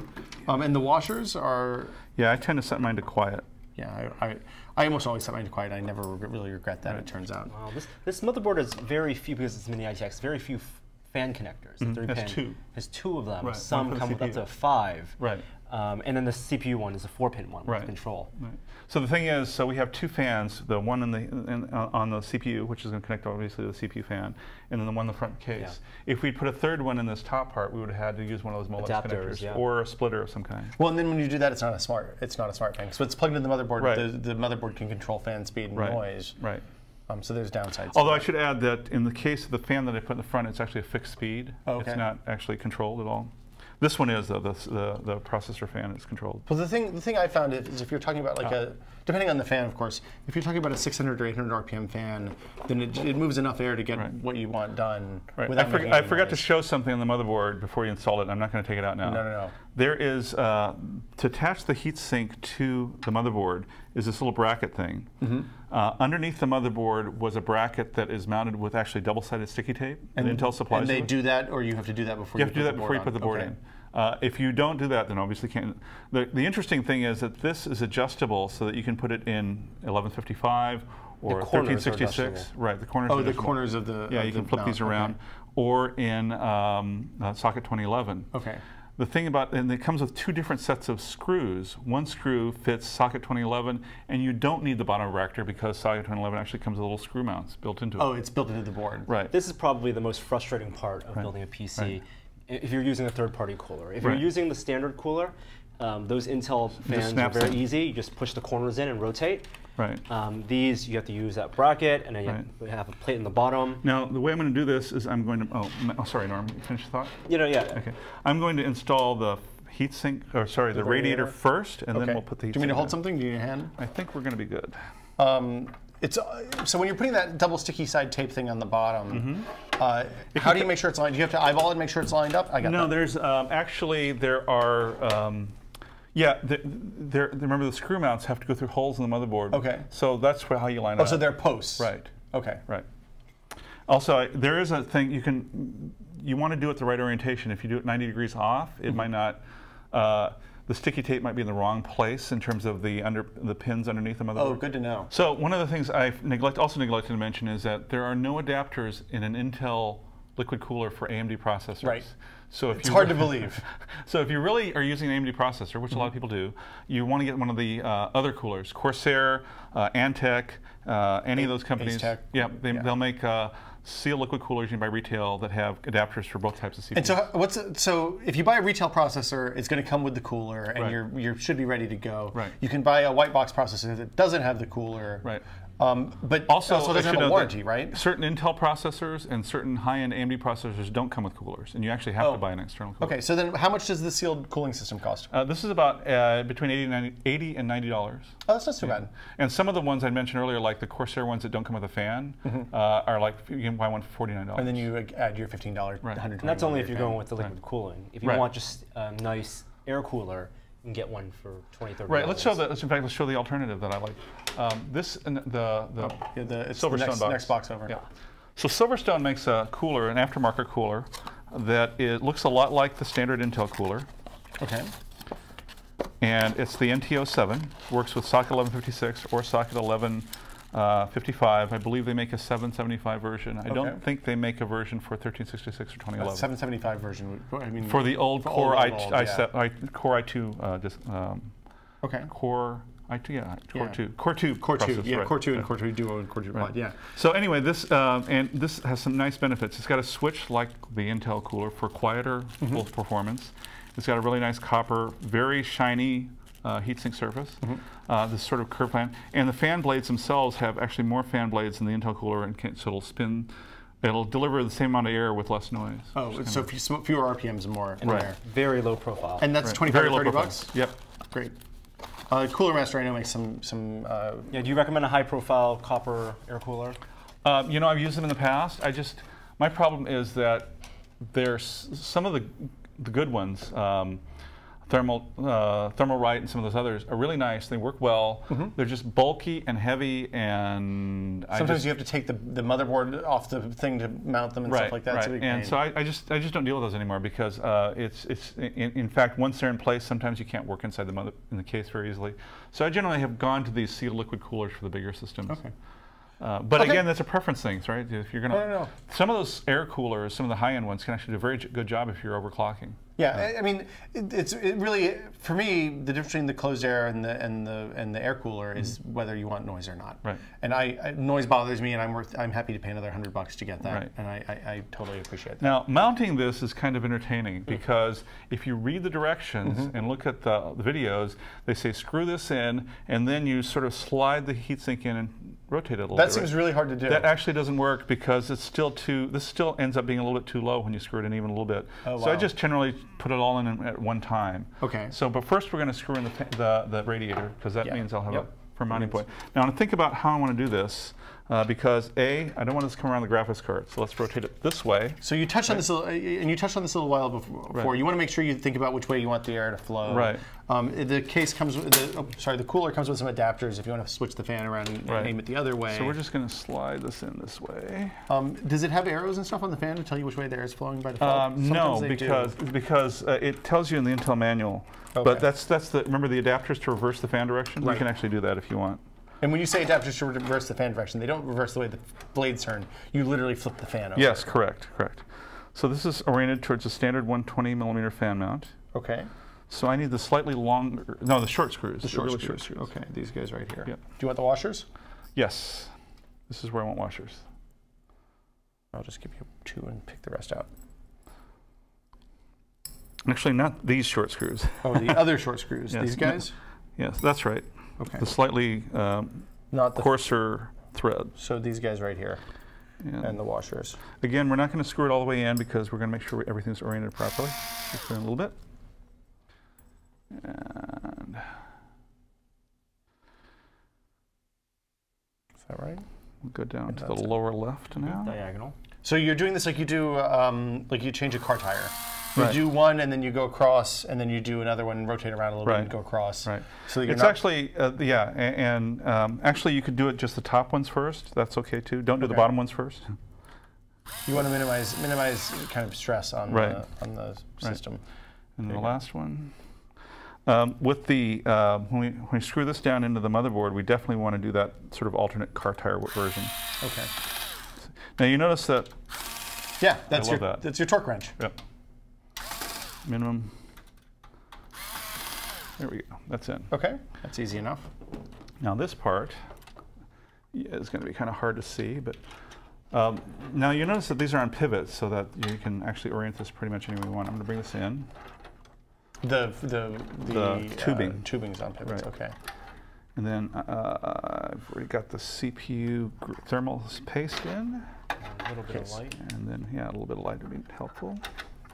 And the washers are... Yeah, I tend to set mine to quiet. Yeah, I almost always set mine to quiet. I never really regret that, it turns out. Wow, this motherboard has very few, because it's mini ITX, very few fan connectors. The 3-pin has 2 of them. Some come with up to 5. Right. And then the CPU one is a 4-pin one with control. So the thing is, so we have 2 fans, the one on the CPU, which is going to connect obviously to the CPU fan, and then the one in the front case. If we'd put a 3rd one in this top part, we would have had to use one of those Molex connectors or a splitter of some kind. Well, and then when you do that, it's not a smart fan. So it's plugged into the motherboard. The motherboard can control fan speed and noise. Right. So there's downsides. Although I should add that in the case of the fan that I put in the front, it's actually a fixed speed. It's not actually controlled at all. This one is, though. The processor fan is controlled. Well, the thing I found is if you're talking about like depending on the fan, of course, if you're talking about a 600 or 800 RPM fan, then it moves enough air to get what you want done. I forgot to show something on the motherboard before you installed it. I'm not going to take it out now. No. There is, to attach the heatsink to the motherboard is this little bracket thing. Underneath the motherboard was a bracket that is mounted with actually double-sided sticky tape that Intel supplies. And they do that, or you have to do that before you have to do that before you put the board in. If you don't do that, then obviously can't. The interesting thing is that this is adjustable so that you can put it in 1155 or 1366. Right, the corners. Oh, the corners of the. Yeah, you can flip these around, or in socket 2011. Okay. The thing about, and it comes with 2 different sets of screws. One screw fits socket 2011, and you don't need the bottom reactor because socket 2011 actually comes with little screw mounts built into it. Oh, it's built into the board. Right. This is probably the most frustrating part of building a PC. If you're using a third-party cooler. If you're using the standard cooler, those Intel fans are very easy. You just push the corners in and rotate. Right. These, you have to use that bracket, and then you have a plate in the bottom. Now, the way I'm going to do this is I'm going to, oh sorry, Norm, finish the thought? Okay. I'm going to install the heatsink, or sorry, the radiator first, and then we'll put the heatsink. Do you mean to hold something? Do you need a hand? I think we're going to be good. So when you're putting that double sticky side tape thing on the bottom, how do you make sure it's lined? Do you have to eyeball it and make sure it's lined up? I got that. No, there's actually there are. Remember the screw mounts have to go through holes in the motherboard. Okay. So that's how you line up. Oh, so they're posts. Right. Okay. Right. Also, there is a thing you want to do it the right orientation. If you do it 90 degrees off, it might not. The sticky tape might be in the wrong place in terms of the pins underneath the motherboard. Oh, good to know. So one of the things I've also neglected to mention is that there are no adapters in an Intel liquid cooler for AMD processors. Right. So if it's hard to believe. So if you really are using an AMD processor, which a lot of people do, you want to get one of the other coolers, Corsair, Antec, any of those companies. Yeah, they'll make seal liquid coolers you can buy retail that have adapters for both types of CPUs. And so if you buy a retail processor, it's going to come with the cooler, and you should be ready to go. Right. You can buy a white box processor that doesn't have the cooler. Right. But also it doesn't have a warranty, right? Certain Intel processors and certain high-end AMD processors don't come with coolers, and you actually have to buy an external cooler. Okay, so then how much does the sealed cooling system cost? This is about between $80 and $90. Oh, that's not too bad. And some of the ones I mentioned earlier, like the Corsair ones that don't come with a fan, are like, you can buy one for $49. And then you add your $15, right. $120. And that's only if you're going with the liquid cooling. If you want just a nice air cooler, you can get one for $20, $30. Right. Let's show the alternative that I like. This and the Silverstone box. Next box over. Yeah. So Silverstone makes a cooler, an aftermarket cooler, that looks a lot like the standard Intel cooler. Okay. And it's the NT07. Works with socket 1156 or socket 1155. I believe they make a 775 version. I don't think they make a version for 1366 or 2011. 775 version. I mean, for the old Core i2 Core Core 2 process, yeah, right. Core 2 and Core 2 Duo and Core 2 Quad, yeah. So anyway, this has some nice benefits. It's got a switch like the Intel cooler for quieter performance. It's got a really nice copper, very shiny heatsink surface. This sort of curved fan, and the fan blades themselves have actually more fan blades than the Intel cooler, and so it'll spin. It'll deliver the same amount of air with less noise. Oh, so fewer RPMs and more in there. Very low profile. And that's 25 to 30 bucks? Yep. Great. Cooler Master, I know, makes some. Yeah, do you recommend a high-profile copper air cooler? You know, I've used them in the past. My problem is that there's some of the good ones, Thermal Right and some of those others are really nice. They work well. They're just bulky and heavy, and sometimes you have to take the motherboard off the thing to mount them and stuff like that. Right. It's a big pain. And so I just don't deal with those anymore because in fact, once they're in place, sometimes you can't work inside in the case very easily. So I generally have gone to these sealed liquid coolers for the bigger systems. Okay. But again, that's a preference thing, right? If you're gonna, No. Some of those air coolers, some of the high-end ones, can actually do a very good job if you're overclocking. Yeah, I mean, it really, for me, the difference between the closed air and the air cooler is whether you want noise or not. Right. And noise bothers me, and I'm happy to pay another $100 to get that. Right. And I totally appreciate that. Now, mounting this is kind of entertaining because if you read the directions and look at the videos, they say screw this in, and then you sort of slide the heatsink in and rotate it a little bit. That seems really hard to do. That actually doesn't work because it's still this still ends up being a little bit too low when you screw it in even a little bit. Oh, wow. So I just generally put it all in at one time. Okay. So, but first we're going to screw in the radiator because that means I'll have a firm mounting point. Now, I'm going to think about how I want to do this because I don't want this to come around the graphics card. So let's rotate it this way. So you touched on this, and you touched on this a little while before. Right. You want to make sure you think about which way you want the air to flow. Right. The case comes with the cooler comes with some adapters if you want to switch the fan around and aim it the other way. So we're just going to slide this in this way. Does it have arrows and stuff on the fan to tell you which way the air is flowing by default? No, because it tells you in the Intel manual. Okay. But that's remember the adapters to reverse the fan direction? Right. You can actually do that if you want. And when you say adapters to reverse the fan direction, they don't reverse the way the blades turn. You literally flip the fan over. Yes, correct. So this is oriented towards a standard 120mm fan mount. Okay. So I need the slightly longer, no, the short screws. The short screws. Okay, these guys right here. Yep. Do you want the washers? Yes. This is where I want washers. I'll just give you 2 and pick the rest out. Actually, not these short screws. Oh, the other short screws. Yes. These guys? Yes, that's right. Okay. The slightly not the coarser thread. So these guys right here. And the washers. Again, we're not going to screw it all the way in because we're going to make sure everything's oriented properly. Just in a little bit. And is that right? We'll go down to the lower left now. Diagonal. So you're doing this like you do, like you change a car tire. You Right. do one and then you go across, and then you do another one, rotate around a little bit and go across. Right. So you're it's not actually, actually you could do it just the top ones first. That's okay too. Don't do the bottom ones first. You want to minimize kind of stress on the system. And the last one. With the when we screw this down into the motherboard, we definitely want to do that sort of alternate car tire version. Okay. Now you notice that. Yeah, that's your torque wrench. Yep. Minimum. There we go. That's in. Okay, that's easy enough. Now this part is going to be kind of hard to see, but now you notice that these are on pivots, so that you can actually orient this pretty much any way you want. I'm going to bring this in. The tubing. Tubing's on pivots. Right. Okay. And then I've already got the CPU thermal paste in. A little bit of light. And then, a little bit of light would be helpful.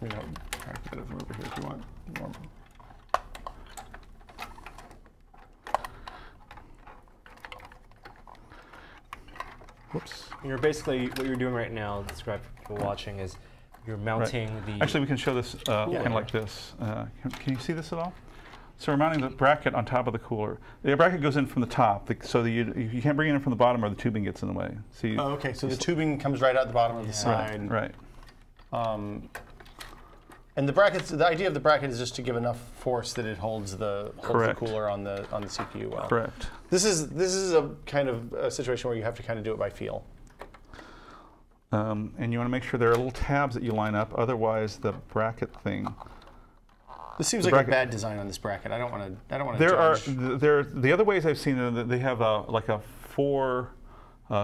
You know, try to get it from over here if you want. Whoops. You're basically, what you're doing right now, describe for people watching, is you're mounting the... Actually, we can show this kind of like this. Can you see this at all? So we're mounting the bracket on top of the cooler. The bracket goes in from the top, so that you can't bring it in from the bottom or the tubing gets in the way. See, okay, so the tubing comes right out the bottom of the side. Right. And the brackets, the idea of the bracket is just to give enough force that it holds the cooler on the CPU well. Correct. This is a kind of a situation where you have to kind of do it by feel. And you want to make sure there are little tabs that you line up, otherwise the bracket thing This seems like a bad design on this bracket. I don't want to. The other ways I've seen it, they have like a 4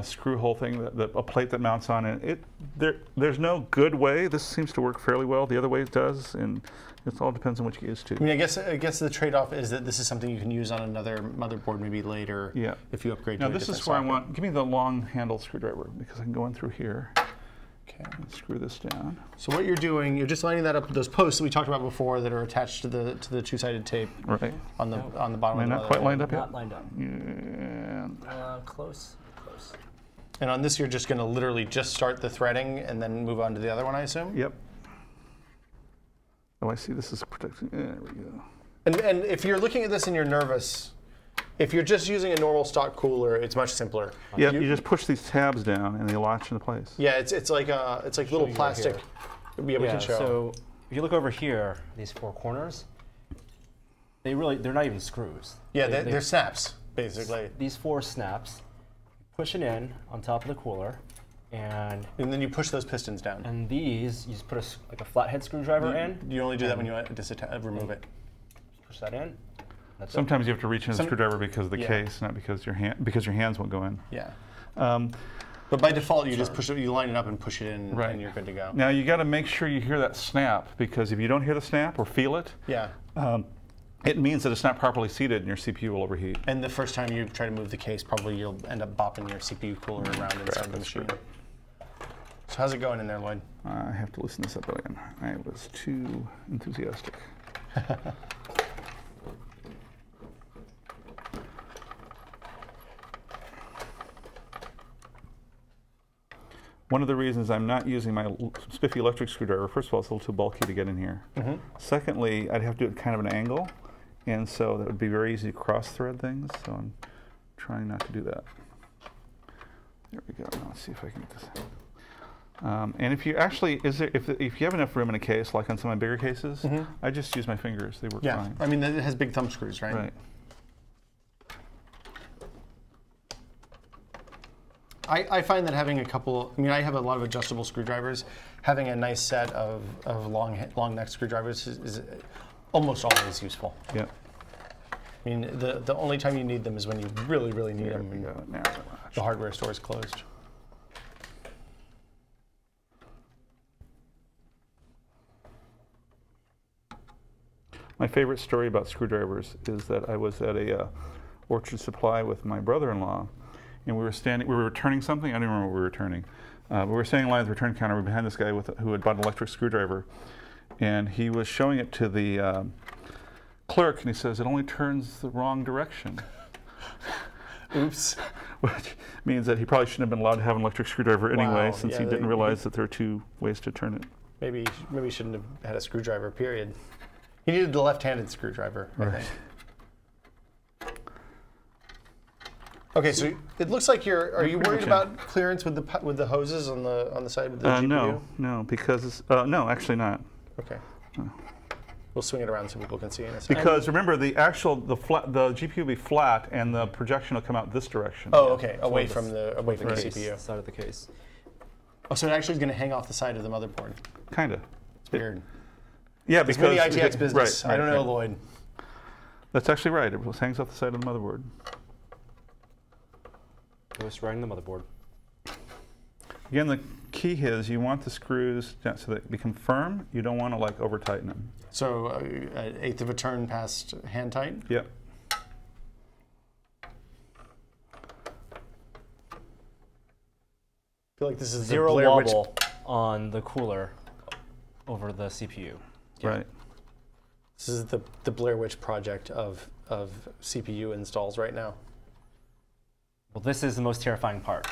screw hole thing, a plate that mounts on it. There's no good way. This seems to work fairly well. The other way it does, and it all depends on what you get used to. I mean, I guess the trade-off is that this is something you can use on another motherboard maybe later. Yeah. If you upgrade. Now to a this is where I want. Give me the long handle screwdriver because I can go in through here. Okay. And screw this down. So what you're doing, you're just lining that up with those posts that we talked about before that are attached to the two-sided tape. Right. On the bottom of the Am I not quite lined up yet? Not lined up. Yeah. Close. Close. And on this, you're just going to literally just start the threading and then move on to the other one, I assume? Yep. Oh, I see. This is protecting. There we go. And if you're looking at this and you're nervous, if you're just using a normal stock cooler, it's much simpler. Yeah, you just push these tabs down and they latch into place. Yeah, it's like little plastic. We can show. So if you look over here, these 4 corners, they're not even screws. Yeah, they're snaps basically. These 4 snaps, push it in on top of the cooler, and then you push those pistons down. And these, you just put like a flathead screwdriver in. You only do that when you remove it. Push that in. That's Sometimes you have to reach in the screwdriver because of the case, not because your hands won't go in. Yeah. But by default, you just push it. You line it up and push it in, and you're good to go. Now you got to make sure you hear that snap because if you don't hear the snap or feel it, it means that it's not properly seated and your CPU will overheat. And the first time you try to move the case, probably you'll end up bopping your CPU cooler around inside the machine. So how's it going in there, Loyd? I have to loosen this up again. I was too enthusiastic. One of the reasons I'm not using my spiffy electric screwdriver, first of all, it's a little too bulky to get in here. Secondly, I'd have to do it kind of an angle, and so that would be very easy to cross-thread things, so I'm trying not to do that. There we go. Now let's see if I can get this. And if you actually, if you have enough room in a case, like on some of my bigger cases, I just use my fingers. They work fine. I mean, it has big thumb screws, right? Right. I find that having a couple, I mean, I have a lot of adjustable screwdrivers. Having a nice set of long neck screwdrivers is almost always useful. Yeah. I mean, the only time you need them is when you really, really need them and the hardware store is closed. My favorite story about screwdrivers is that I was at a Orchard Supply with my brother-in-law, and we were returning something. I don't remember what we were returning. We were standing in line at the return counter behind this guy who had bought an electric screwdriver, and he was showing it to the clerk, and he says, "It only turns the wrong direction." Oops. Which means that he probably shouldn't have been allowed to have an electric screwdriver anyway, since he didn't realize that there are 2 ways to turn it. Maybe he shouldn't have had a screwdriver, period. He needed the left-handed screwdriver, I think. Okay, so it looks like are you worried about clearance with the hoses on the side of the GPU? No, because it's, no, actually not. Okay. We'll swing it around so people can see in a second. Because remember, the GPU will be flat, and the projection will come out this direction. Oh, okay, away from the CPU. Side of the case. Oh, so it actually is going to hang off the side of the motherboard. Kinda. It's weird. Yeah, because it's maybe ITX business. I don't know, Loyd. That's actually right. It hangs off the side of the motherboard. Just running the motherboard. Again, the key is you want the screws so that they become firm. You don't want to like over tighten them. So an eighth of a turn past hand tight? Yep. I feel like this is zero wobble on the cooler over the CPU. Yeah. Right. This is the Blair Witch project of CPU installs right now. Well, this is the most terrifying part.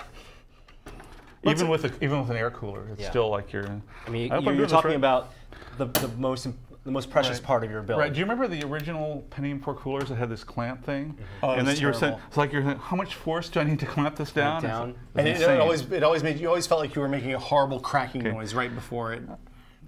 Even with an air cooler, it's still like you're. I mean, you're talking about the most precious part of your build. Right. Do you remember the original Hdmi Port coolers that had this clamp thing? Oh, and then you were saying, it's like you're saying, how much force do I need to clamp this down? And it always made you always felt like you were making a horrible cracking noise right before it.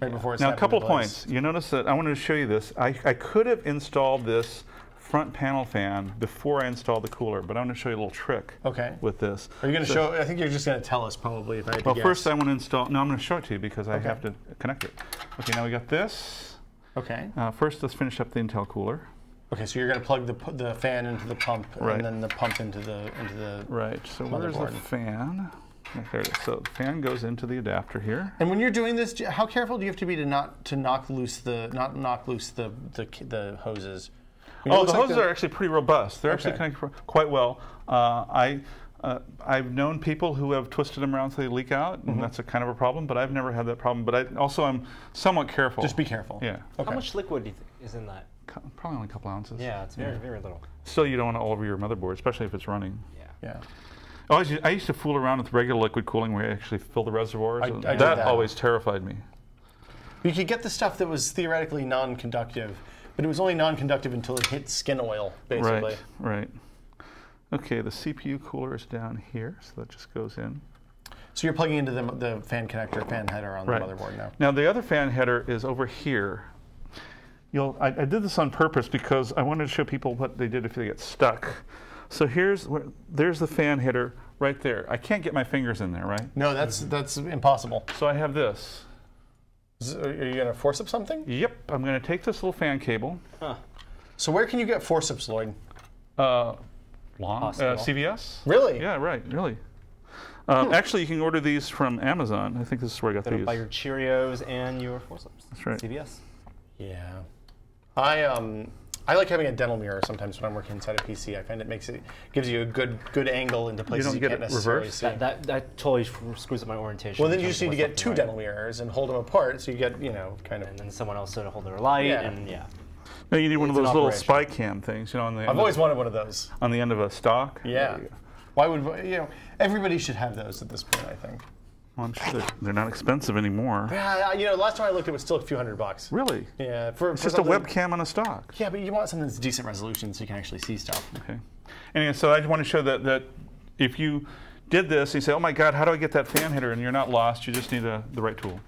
Now, a couple of points. You notice that I wanted to show you this. I could have installed this front panel fan before I installed the cooler, but I'm going to show you a little trick with this. Are you going to show? I think you're just going to tell us probably if I had to guess. First I want to install. No, I'm going to show it to you because I have to connect it. Okay, now we got this. Okay. First, let's finish up the Intel cooler. Okay, so you're going to plug the fan into the pump, and then the pump into the right. So where's the fan? There it is. So the fan goes into the adapter here. And when you're doing this, how careful do you have to be to not knock loose the hoses? Oh, the hoses are actually pretty robust. They're actually connected quite well. I've known people who have twisted them around so they leak out, and that's a kind of a problem. But I've never had that problem. But I'm somewhat careful. Just be careful. Yeah. Okay. How much liquid do you think is in that? Probably only a couple ounces. Yeah, it's very, very little. Still, you don't want to all over your motherboard, especially if it's running. Yeah. Oh, I used to fool around with regular liquid cooling where you actually fill the reservoirs. I did that always terrified me. You could get the stuff that was theoretically non-conductive, but it was only non-conductive until it hit skin oil, basically. Right. Okay, the CPU cooler is down here, so that just goes in. So you're plugging into the fan connector, fan header on the motherboard now. Now the other fan header is over here. I did this on purpose because I wanted to show people what they did if they get stuck. So there's the fan header right there. I can't get my fingers in there, right? No, that's impossible. So I have this. Are you going to forceps something? Yep, I'm going to take this little fan cable. Huh. So where can you get forceps, Loyd? CVS. Really? Yeah, right, really. Actually, you can order these from Amazon. I think this is where I got these. Buy your Cheerios and your forceps. That's right. CVS. Yeah. I like having a dental mirror sometimes when I'm working inside a PC. I find it gives you a good angle into places you can't necessarily see. That totally screws up my orientation. Well, then you just need to get two dental mirrors and hold them apart so you get, kind of. And then someone else to hold their light, and No, you need one of those little spy cam things, on the. I've always wanted one of those. On the end of a stock. Yeah. Why would everybody should have those at this point? I think. Well, I'm sure they're not expensive anymore. Yeah, last time I looked, it was still a few $100. Really? Yeah. It's just a webcam on a stock. Yeah, but you want something that's decent resolution so you can actually see stuff. Okay. Anyway, so I just want to show that if you did this, and you say, "Oh my God, how do I get that fan header?" and you're not lost, you just need the right tool.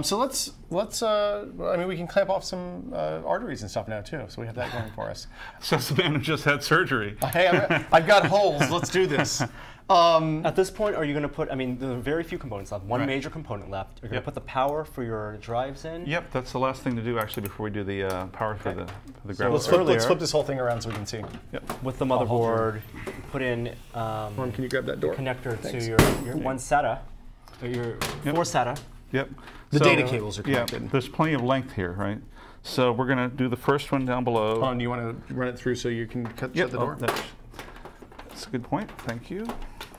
So let's we can clamp off some arteries and stuff now too, so we have that going for us. Says the man who just had surgery. Hey, I've got holes. Let's do this. At this point, are you going to put? there are very few components left. One major component left. You're going to put the power for your drives in. Yep, that's the last thing to do actually before we do the power for the graphics. So let's flip this whole thing around so we can see. Yep. With the motherboard, put in. Can you grab that door? Connector to your one SATA, or your 4 SATA. Yep. The data cables are connected. Yeah, there's plenty of length here, right? So we're going to do the first one down below. And you want to run it through so you can shut the door? That's a good point. Thank you.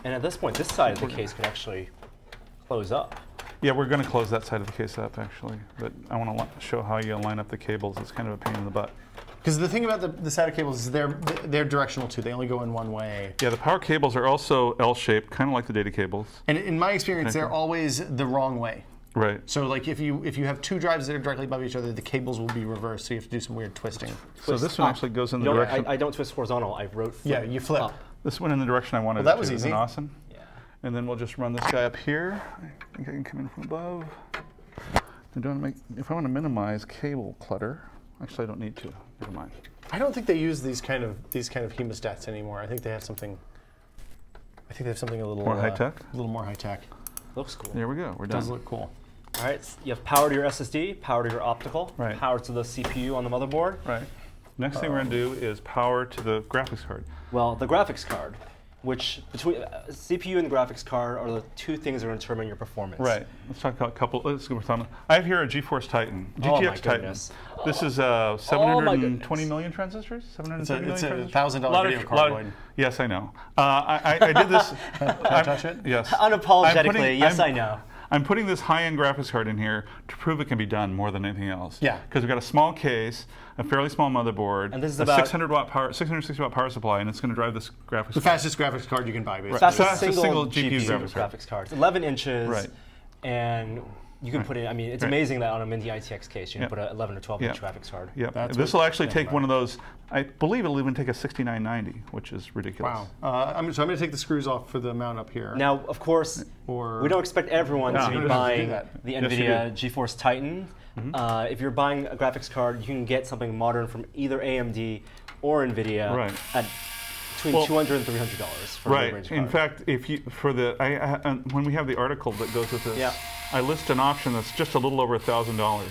And at this point, this side of the case could actually close up. Yeah, we're going to close that side of the case up, actually. But I want to show how you line up the cables. It's kind of a pain in the butt. Because the thing about the SATA cables is they're directional too. They only go in one way. Yeah, the power cables are also L-shaped, kind of like the data cables. And in my experience, they're always the wrong way. Right. So like if you have two drives that are directly above each other, the cables will be reversed, so you have to do some weird twisting. So this one actually goes in the direction. I don't twist horizontal. I wrote flip. Yeah, you flip. Up. This went in the direction I wanted. Well, that was easy. easy. Isn't awesome? Yeah. And then we'll just run this guy up here. I think I can come in from above. If I want to minimize cable clutter, actually I don't need to. Never mind. I don't think they use these kind of hemostats anymore. I think they have something. I think they have something a little more high tech. A little more high tech. Looks cool. There we go. We're done. Does look cool. All right, so you have power to your SSD, power to your optical, power to the CPU on the motherboard. Right. Next thing we're going to do is power to the graphics card. Well, the graphics card, which between CPU and the graphics card are the two things that are going to determine your performance. Right. Let's talk about a couple. Let's go with I have here a GeForce Titan, GTX Titan. This is 720 million transistors. 730 million it's a $1,000 video card. Loyd. Yes, I know. I did this. Can I touch it? Yes. Unapologetically, yes, I know. I'm putting this high-end graphics card in here to prove it can be done more than anything else. Yeah. Because we've got a small case, a fairly small motherboard, and this is a about 660 watt power supply, and it's going to drive this graphics card. The fastest graphics card you can buy, basically. Fastest single GPU graphics card. 11 inches. Right. And you can put in, it's amazing that on a Mini ITX case, you can put an 11 or 12 inch graphics card. Yeah, this will actually take one of those, I believe it'll even take a 6990, which is ridiculous. Wow. So I'm going to take the screws off for the mount up here. Now, of course, we don't expect everyone to be buying the NVIDIA GeForce Titan. If you're buying a graphics card, you can get something modern from either AMD or NVIDIA at between $200 and $300 for a mid-range card. In fact, if you when we have the article that goes with this, I list an option that's just a little over $1,000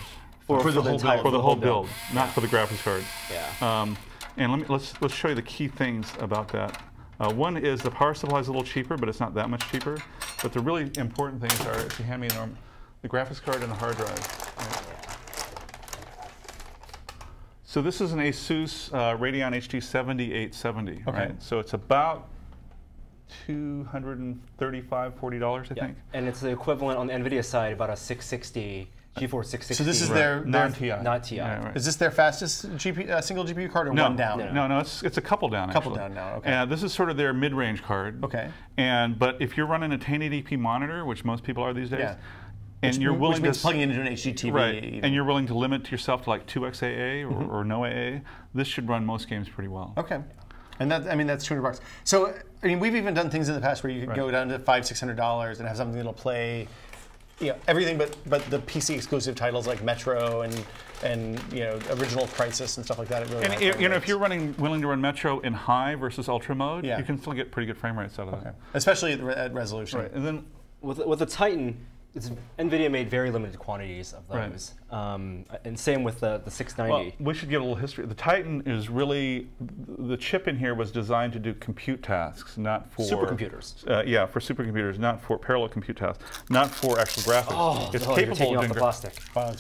Or for the whole build. For the whole build, not for the graphics card. Yeah. And let's show you the key things about that. One is the power supply is a little cheaper, but it's not that much cheaper. But the really important things are, if you hand me the graphics card and the hard drive. Right? So this is an Asus Radeon HD 7870, right? So it's about $235, $40, I think. And it's the equivalent on the NVIDIA side, about a 660, GeForce 660. So this is their non-TI. Not TI. Yeah, right. Is this their fastest single GPU card or one down? No, it's a couple down. Couple down now. Okay. And this is sort of their mid-range card. Okay. But if you're running a 1080p monitor, which most people are these days, and you're willing to plugging into an HDTV, right? And you're willing to limit yourself to like 2x AA or no AA, this should run most games pretty well. Okay. And that, I mean, that's $200. So, I mean, we've even done things in the past where you could go down to $500, $600 and have something that'll play, everything but the PC exclusive titles like Metro and original Crisis and stuff like that. It really and if you're willing to run Metro in high versus ultra mode, you can still get pretty good frame rates out of that. Especially at resolution. Right. And then with the Titan, NVIDIA made very limited quantities of those, and same with the 690. Well, we should give a little history. The Titan is really, the chip in here was designed to do compute tasks, not for supercomputers. For supercomputers, not for parallel compute tasks, not for actual graphics. Oh, it's capable of taking off the plastic. Oh,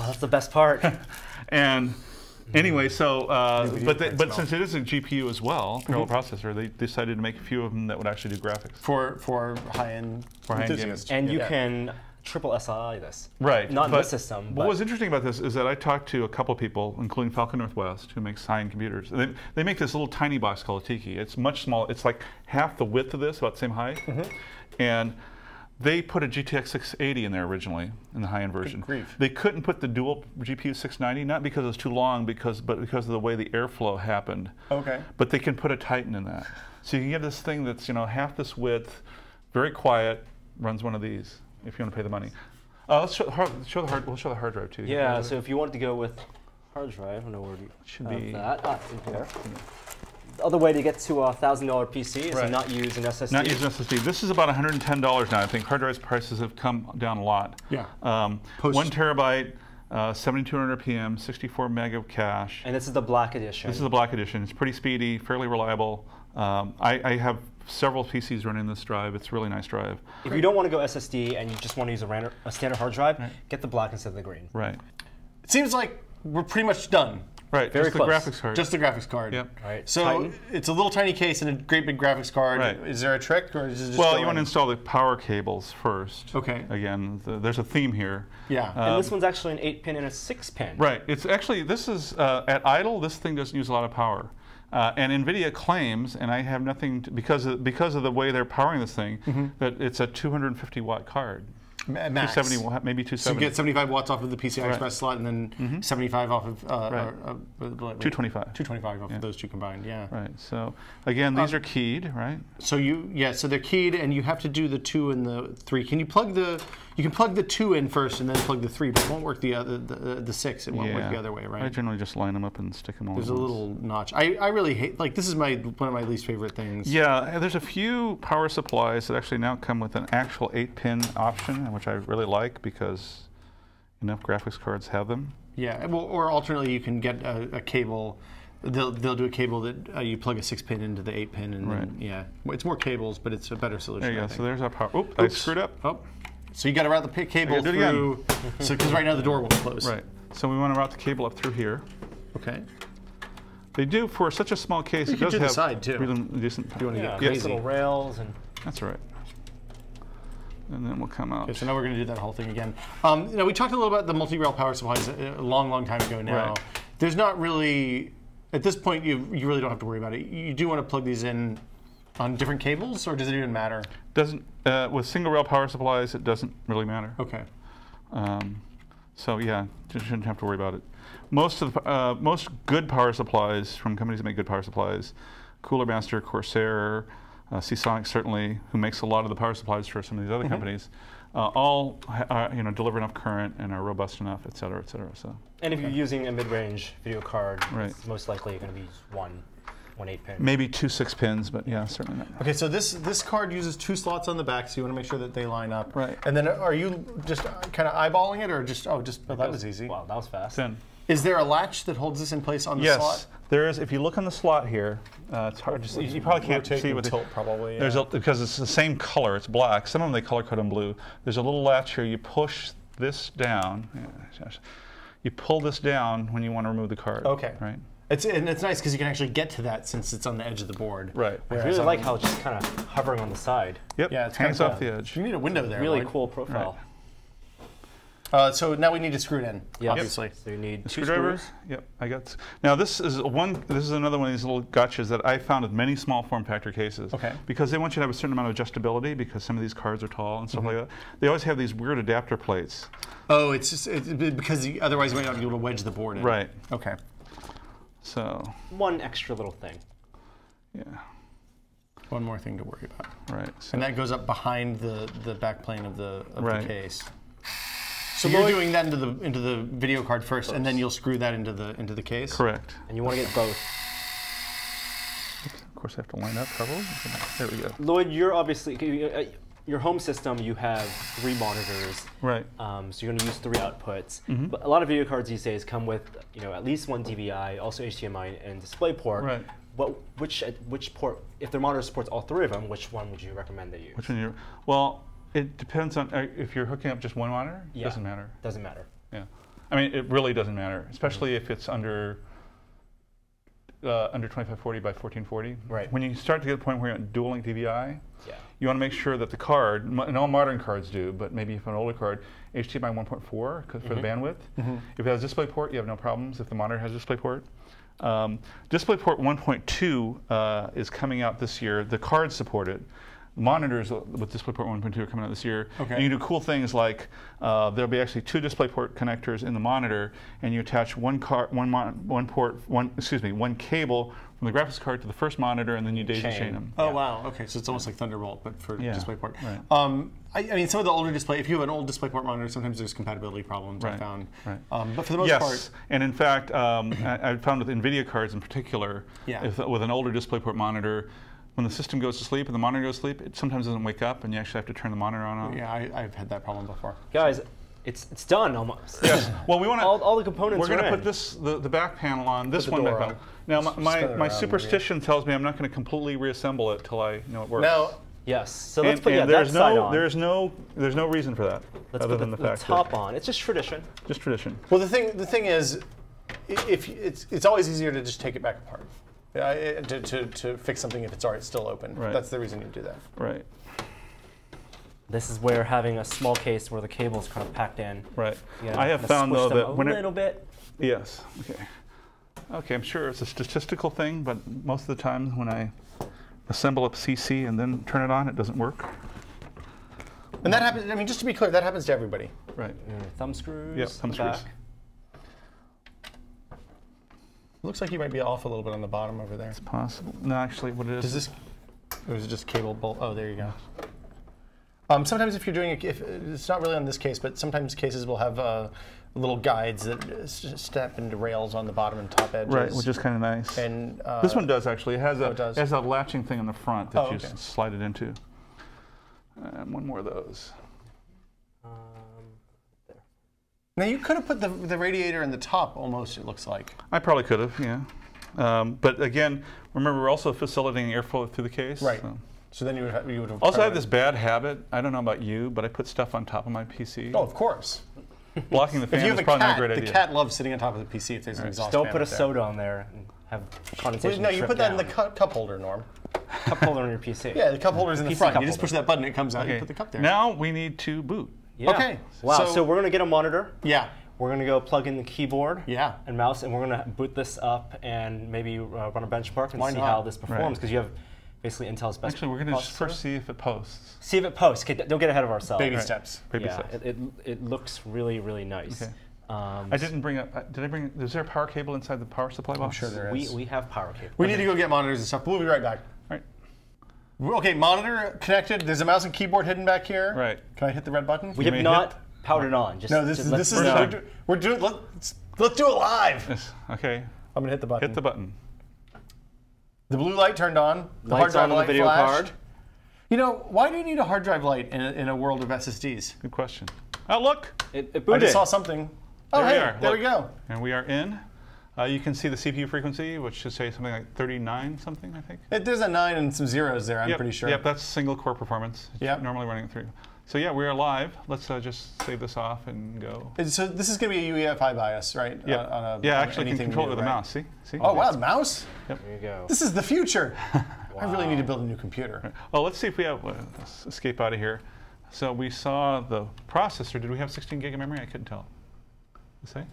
that's the best part. And anyway, so but since it is a GPU as well, parallel processor, they decided to make a few of them that would actually do graphics for high-end gamers. And you can triple SI this. Right. Not in this system. What was interesting about this is that I talked to a couple of people, including Falcon Northwest, who makes high-end computers. They make this little tiny box called a Tiki. It's much smaller. It's like half the width of this, about the same height. And they put a GTX 680 in there originally, in the high-end version. Good grief. They couldn't put the dual GPU 690, not because it was too long, but because of the way the airflow happened. Okay. But they can put a Titan in that. So you can get this thing that's half this width, very quiet, runs one of these, if you want to pay the money. Let's show the hard drive too. Yeah, so if you wanted to go with hard drive, I don't know where you should be that. In here. The other way to get to a $1,000 PC is to not use an SSD. Not use an SSD. This is about $110 now. I think hard drive prices have come down a lot. Yeah. 1 terabyte, 7,200 RPM, 64 meg of cache. And this is the black edition. This is the black edition. It's pretty speedy, fairly reliable. I have several PCs running this drive. It's a really nice drive. If you don't want to go SSD and you just want to use a standard hard drive, get the black instead of the green. Right. It seems like we're pretty much done. Right, very just close. the graphics card. Just the graphics card. Yep. Right. So Titan. It's a little tiny case and a great big graphics card. Right. Is there a trick, or is it just you want to install the power cables first. Okay. Again, there's a theme here. Yeah. And this one's actually an 8-pin and a 6-pin. Right. It's actually, this is at idle. This thing doesn't use a lot of power. And NVIDIA claims, and I have nothing to, because of the way they're powering this thing, that it's a 250 watt card. Max. 270, maybe 270. So you get 75 watts off of the PCI Express slot, and then 75 off of 225. 225 off of those two combined. Yeah. Right. So again, these are keyed, right? So so they're keyed, and you have to do the 2 and the 3. Can you plug the? You can plug the 2 in first, and then plug the 3, but it won't work the 6. It won't work the other way, right? I generally just line them up and stick them all. There's a little notch. I really hate. This is one of my least favorite things. Yeah. There's a few power supplies that actually now come with an actual 8-pin option, which I really like because enough graphics cards have them. Yeah. Well, or alternately, you can get a cable. They'll do a cable that you plug a 6-pin into the 8-pin, and then, it's more cables, but it's a better solution. There you go. So there's our power. Oops, I screwed up. Oh. So you got to route the cable through. So because right now the door won't close. Right. So we want to route the cable up through here. Okay. They do for such a small case. You it can does do have the side too. Really decent. You want to get nice crazy. little rails and. That's all right. And then we'll come out. Okay, so now we're going to do that whole thing again. We talked a little about the multi-rail power supplies a long time ago now. Right. There's not really, at this point, you really don't have to worry about it. You do want to plug these in on different cables, or does it even matter? Doesn't with single rail power supplies, it doesn't really matter. Okay. So yeah, you shouldn't have to worry about it. Most good power supplies from companies that make good power supplies, Cooler Master, Corsair, Seasonic certainly, who makes a lot of the power supplies for some of these other companies, all deliver enough current and are robust enough, et cetera, et cetera. So. And if you're using a mid-range video card, Right. it's most likely going to be one. One 8-pin. Maybe 2 6-pins, but yeah, certainly not. Okay, so this card uses 2 slots on the back, so you want to make sure that they line up. Right. And then are you just kind of eyeballing it, or just oh that was easy. Wow, that was fast. Thin. Is there a latch that holds this in place on the slot? Yes, there is. If you look on the slot here, it's hard to see. You probably can't see with tilt probably. There's because it's the same color. It's black. Some of them they color code in blue. There's a little latch here. You push this down. You pull this down when you want to remove the card. Okay. Right. And it's nice because you can actually get to that since it's on the edge of the board. Right. I really like how it's just kind of hovering on the side. Yep. Yeah, it's hangs kind of off the edge. You need a window there. Really Lloyd. cool profile. Right. So now we need to screw it in. Yes. Obviously. So you need 2 Screwdrivers. screws. Yep. I got. Now this is another one of these little gotchas that I found with many small form factor cases. Okay. Because they want you to have a certain amount of adjustability because some of these cards are tall and stuff like that. They always have these weird adapter plates. Oh, it's just because otherwise you might not be able to wedge the board in. Right. Okay. So. One extra little thing. Yeah. One more thing to worry about. Right. So And that goes up behind the back plane of the case. So Lloyd, you're doing that into the video card first, and then you'll screw that into the case. correct. And you want to get both. Of course, I have to line up probably. There we go. Lloyd, you're obviously your home system. You have 3 monitors. Right. So you're going to use 3 outputs. But a lot of video cards these days come with at least 1 DVI, also HDMI and DisplayPort. Right. Which port? If the monitor supports all 3 of them, which one would you recommend they use? Which one well, it depends on if you're hooking up just one monitor. Yeah. Doesn't matter. Doesn't matter. Yeah. I mean, it really doesn't matter, especially if it's under 2540 by 1440. Right. When you start to get to the point where you're dual link DVI, Yeah. you want to make sure that the card, and all modern cards do, but maybe if an older card, HDMI 1.4 for the bandwidth. If it has DisplayPort, you have no problems. If the monitor has DisplayPort. DisplayPort 1.2 is coming out this year. The cards support it. Monitors with DisplayPort 1.2 are coming out this year. Okay. And you do cool things like there'll be actually 2 DisplayPort connectors in the monitor, and you attach one cable from the graphics card to the first monitor, and then you daisy chain them. Oh wow. Okay, so it's almost like Thunderbolt, but for DisplayPort. Right. I mean, some of the older display. If you have an old DisplayPort monitor, sometimes there's compatibility problems. I found. Right. But for the most part. And in fact, I found with NVIDIA cards in particular, with an older DisplayPort monitor, when the system goes to sleep and the monitor goes to sleep, it sometimes doesn't wake up, and you actually have to turn the monitor on and off. Yeah, I've had that problem before. Guys, it's done almost. Yes. Well, we want to. All the components. We're going to put the back panel on. This one back panel. Now, my superstition tells me I'm not going to completely reassemble it till I know it works. Now. Yes. So let's put that side on. There's no reason for that. Let's other put than the fact top on. It's just tradition. Just tradition. Well, the thing is, if it's always easier to just take it back apart. To fix something if it's already still open. Right. That's the reason you do that. Right. This is where having a small case where the cable's kind of packed in. Right. I have found though that when a little bit. Yes. Okay. Okay. I'm sure it's a statistical thing, but most of the time when I assemble a PC and then turn it on, it doesn't work. And that happens. I mean, just to be clear, that happens to everybody. Right. Thumb screws. Yep. Thumb screws. Looks like you might be off a little bit on the bottom over there. It's possible. No, actually, what it is. Does this? Or is it just cable bolt? Oh, there you go. Sometimes if you're doing if it's not really on this case, but sometimes cases will have little guides that step into rails on the bottom and top edges. Right, which is kind of nice. And this one does actually. It has it has a latching thing in the front that you okay. slide it into. One more of those. There. Now you could have put the radiator in the top almost. It looks like. I probably could have, yeah. But again, remember we're also facilitating airflow through the case. Right. So then you would have. Also, I have this bad habit. I don't know about you, but I put stuff on top of my PC. Oh, of course. Blocking the fan if you have is probably not a great the idea. cat loves sitting on top of the PC if there's an exhaust fan. Don't put a soda on there and have condensation. No, you put that in the cup holder, Norm. Cup holder on your PC. Yeah, the cup holder's in the front. You just holder. push that button, it comes out. Okay. You put the cup there. Now we need to boot. Yeah. Okay. Wow. So we're gonna get a monitor. Yeah. We're gonna go plug in the keyboard. Yeah. And mouse, and we're gonna boot this up and maybe run a benchmark and Why see not? how this performs because Right. you have basically Intel's best. Actually, we're going to just processor. first see if it posts. See if it posts. Okay, don't get ahead of ourselves. Baby steps. Baby Yeah, steps. it looks really, really nice. Okay. I didn't bring up. Did I bring? Is there a power cable inside the power supply box? I'm sure there is. We have power cable. We need to go get monitors and stuff. We'll be right back. All right. Okay, monitor connected. There's a mouse and keyboard hidden back here. Right. Can I hit the red button? We have not powered it on. Just, No, this just is we're doing. Let's do it live. Yes. Okay. I'm gonna hit the button. Hit the button. The blue light turned on. The hard Lights drive on light the video flashed. card. You know, why do you need a hard drive light in a world of SSDs? Good question. Oh, look! It I booted. just saw something. Oh, There we hey, are. there Look. we go. And we are in. You can see the CPU frequency, which should say something like 39 something, I think. There's a 9 and some zeros there, I'm pretty sure. Yep, that's single core performance. It's Yep. normally running through. So yeah, we are live. Let's just save this off and go. So this is going to be a UEFI bias, right? Yeah, yeah. Actually, you can control it with the mouse. See? Oh wow, the mouse! Yep. There you go. This is the future. I really need to build a new computer. Right. Oh, let's see if we have. Let's escape out of here. So we saw the processor. Did we have 16 gig of memory? I couldn't tell. Say?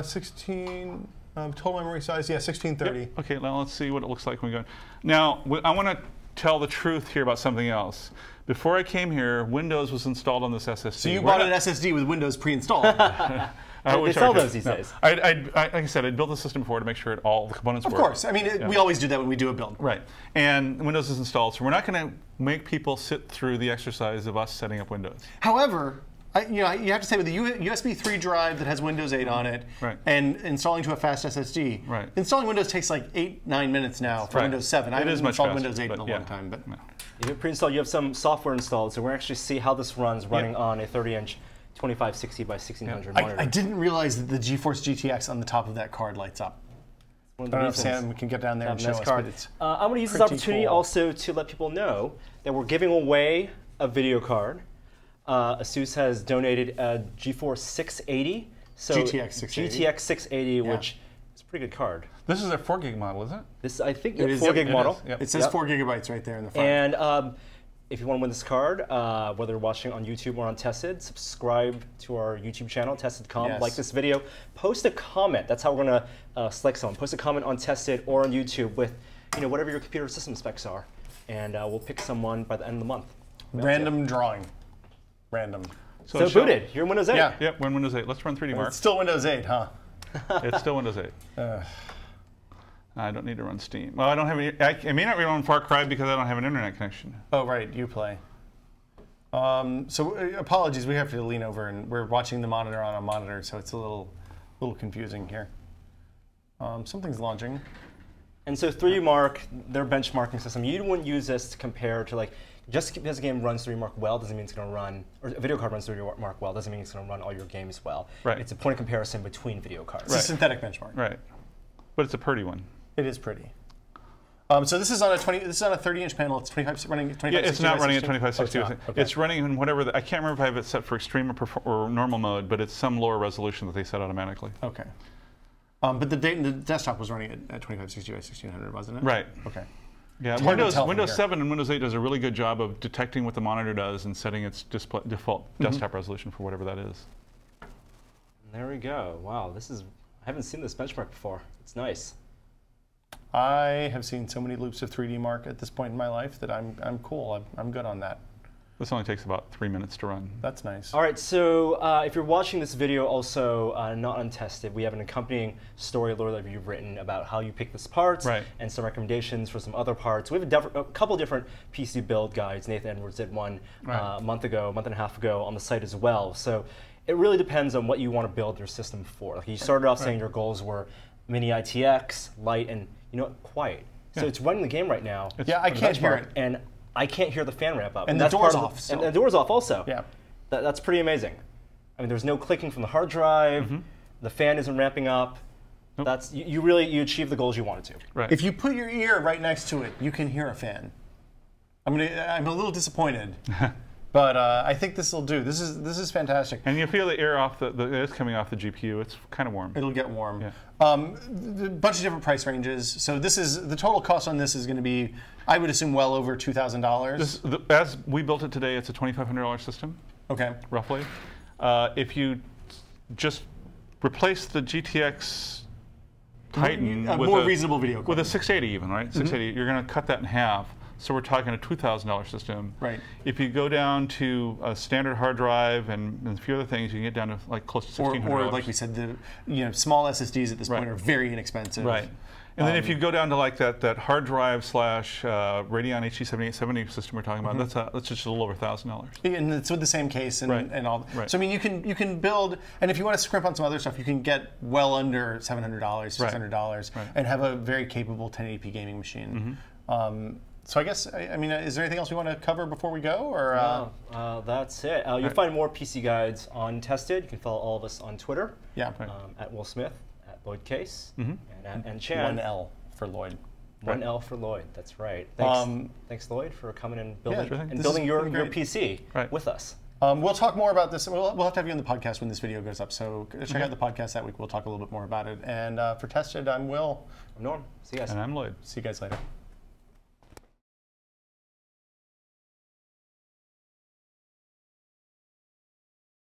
16 total memory size. Yeah, 1630. Yep. Okay, now let's see what it looks like when we go. Now I want to tell the truth here about something else. Before I came here, Windows was installed on this SSD. So you bought an SSD with Windows pre-installed. They sell those these days. Like I said, I'd built the system before to make sure all the components work. Of course. I mean, we always do that when we do a build. Right. And Windows is installed, so we're not going to make people sit through the exercise of us setting up Windows. However, you have to say with the USB 3 drive that has Windows 8 on it, right, and installing to a fast SSD, right, installing Windows takes like 8-9 minutes now for Windows 7. I haven't installed Windows 8 in a long time. But you have pre-installed, you have some software installed, so we're actually see how this runs running on a 30-inch 2560 by 1600 monitor. I didn't realize that the GeForce GTX on the top of that card lights up. I don't know if Sam can get down there and show us, but it's I'm going to use this opportunity also to let people know that we're giving away a video card. Asus has donated a GeForce 680, so GTX 680, GTX 680, which is a pretty good card. This is their 4 gig model, isn't it? This I think it is 4 gig model. Yep. It says 4 gigabytes right there in the front. And if you want to win this card, whether you're watching on YouTube or on Tested, subscribe to our YouTube channel, Tested.com, like this video, post a comment. That's how we're going to select someone. Post a comment on Tested or on YouTube with whatever your computer system specs are, and we'll pick someone by the end of the month. Random drawing. Random. So booted. You're in Windows 8. Yeah. Yep, we're in Windows 8. Let's run 3D Mark. It's still Windows 8, huh? It's still Windows 8. I don't need to run Steam. Well, I don't have any. I may not run Far Cry because I don't have an internet connection. Oh, right. Uplay. So apologies. We have to lean over, and we're watching the monitor on a monitor, so it's a little confusing here. Something's launching. And so 3D Mark, their benchmarking system, you wouldn't use this to compare to like, just because a game runs 3D Mark well doesn't mean it's going to run, or a video card runs 3D Mark well doesn't mean it's going to run all your games well. Right. It's a point of comparison between video cards. It's a synthetic benchmark. Right. But it's a pretty one. It is pretty. So this is on a 30-inch panel. It's running 2560. Yeah, it's not running at 2560. Oh, it's running in whatever. I can't remember if I have it set for extreme or normal mode, but it's some lower resolution that they set automatically. Okay. But the desktop was running at 2560 by 1600, wasn't it? Right. Okay. Yeah, Windows 7 and Windows 8 does a really good job of detecting what the monitor does and setting its default desktop resolution for whatever that is. There we go. Wow, I haven't seen this benchmark before. It's nice. I have seen so many loops of 3D Mark at this point in my life that I'm cool. I'm good on that. This only takes about 3 minutes to run. That's nice. All right, so if you're watching this video also not untested, we have an accompanying story that we've written about how you pick this parts and some recommendations for some other parts. We have a couple different PC build guides. Nathan Edwards did one a month and a half ago on the site as well. So it really depends on what you want to build your system for. Like you started off saying your goals were mini ITX, light, and quiet. So it's running the game right now. I can't hear it. And I can't hear the fan ramp up. And the door's off. And the door's off also. Yeah. That's pretty amazing. I mean, there's no clicking from the hard drive. The fan isn't ramping up. Nope. You achieve the goals you wanted to. Right. If you put your ear right next to it, you can hear a fan. I'm a little disappointed. But I think this will do. This is fantastic. And you feel the air off it's coming off the GPU. It's kind of warm. It'll get warm. Yeah. A bunch of different price ranges. So the total cost on this is going to be, I would assume, well over $2,000. As we built it today, it's a $2,500 system. Okay. Roughly. If you just replace the GTX Titan with more reasonable video card. with a 680 even, right? 680. You're going to cut that in half. So we're talking a $2,000 system. Right. If you go down to a standard hard drive and a few other things, you can get down to like close to $1,600. Or like we said, the small SSDs at this point are very inexpensive. Right. And then if you go down to like that hard drive / Radeon HD7870 system we're talking about, that's just a little over $1,000. And it's with the same case and all. So I mean, you can build, and if you want to scrimp on some other stuff, you can get well under $700, $600, and have a very capable 1080p gaming machine. So I guess, I mean, is there anything else we want to cover before we go? Or that's it. You'll find more PC guides on Tested. You can follow all of us on Twitter. Yeah. At Will Smith, at Loyd Case, and Chan. 1L for Loyd. 1L for Loyd. That's right. Thanks, Loyd, for coming and building your PC with us. We'll talk more about this. We'll have to have you on the podcast when this video goes up. So check out the podcast that week. We'll talk a little bit more about it. And for Tested, I'm Will. I'm Norm. See you guys. And I'm Loyd. See you guys later.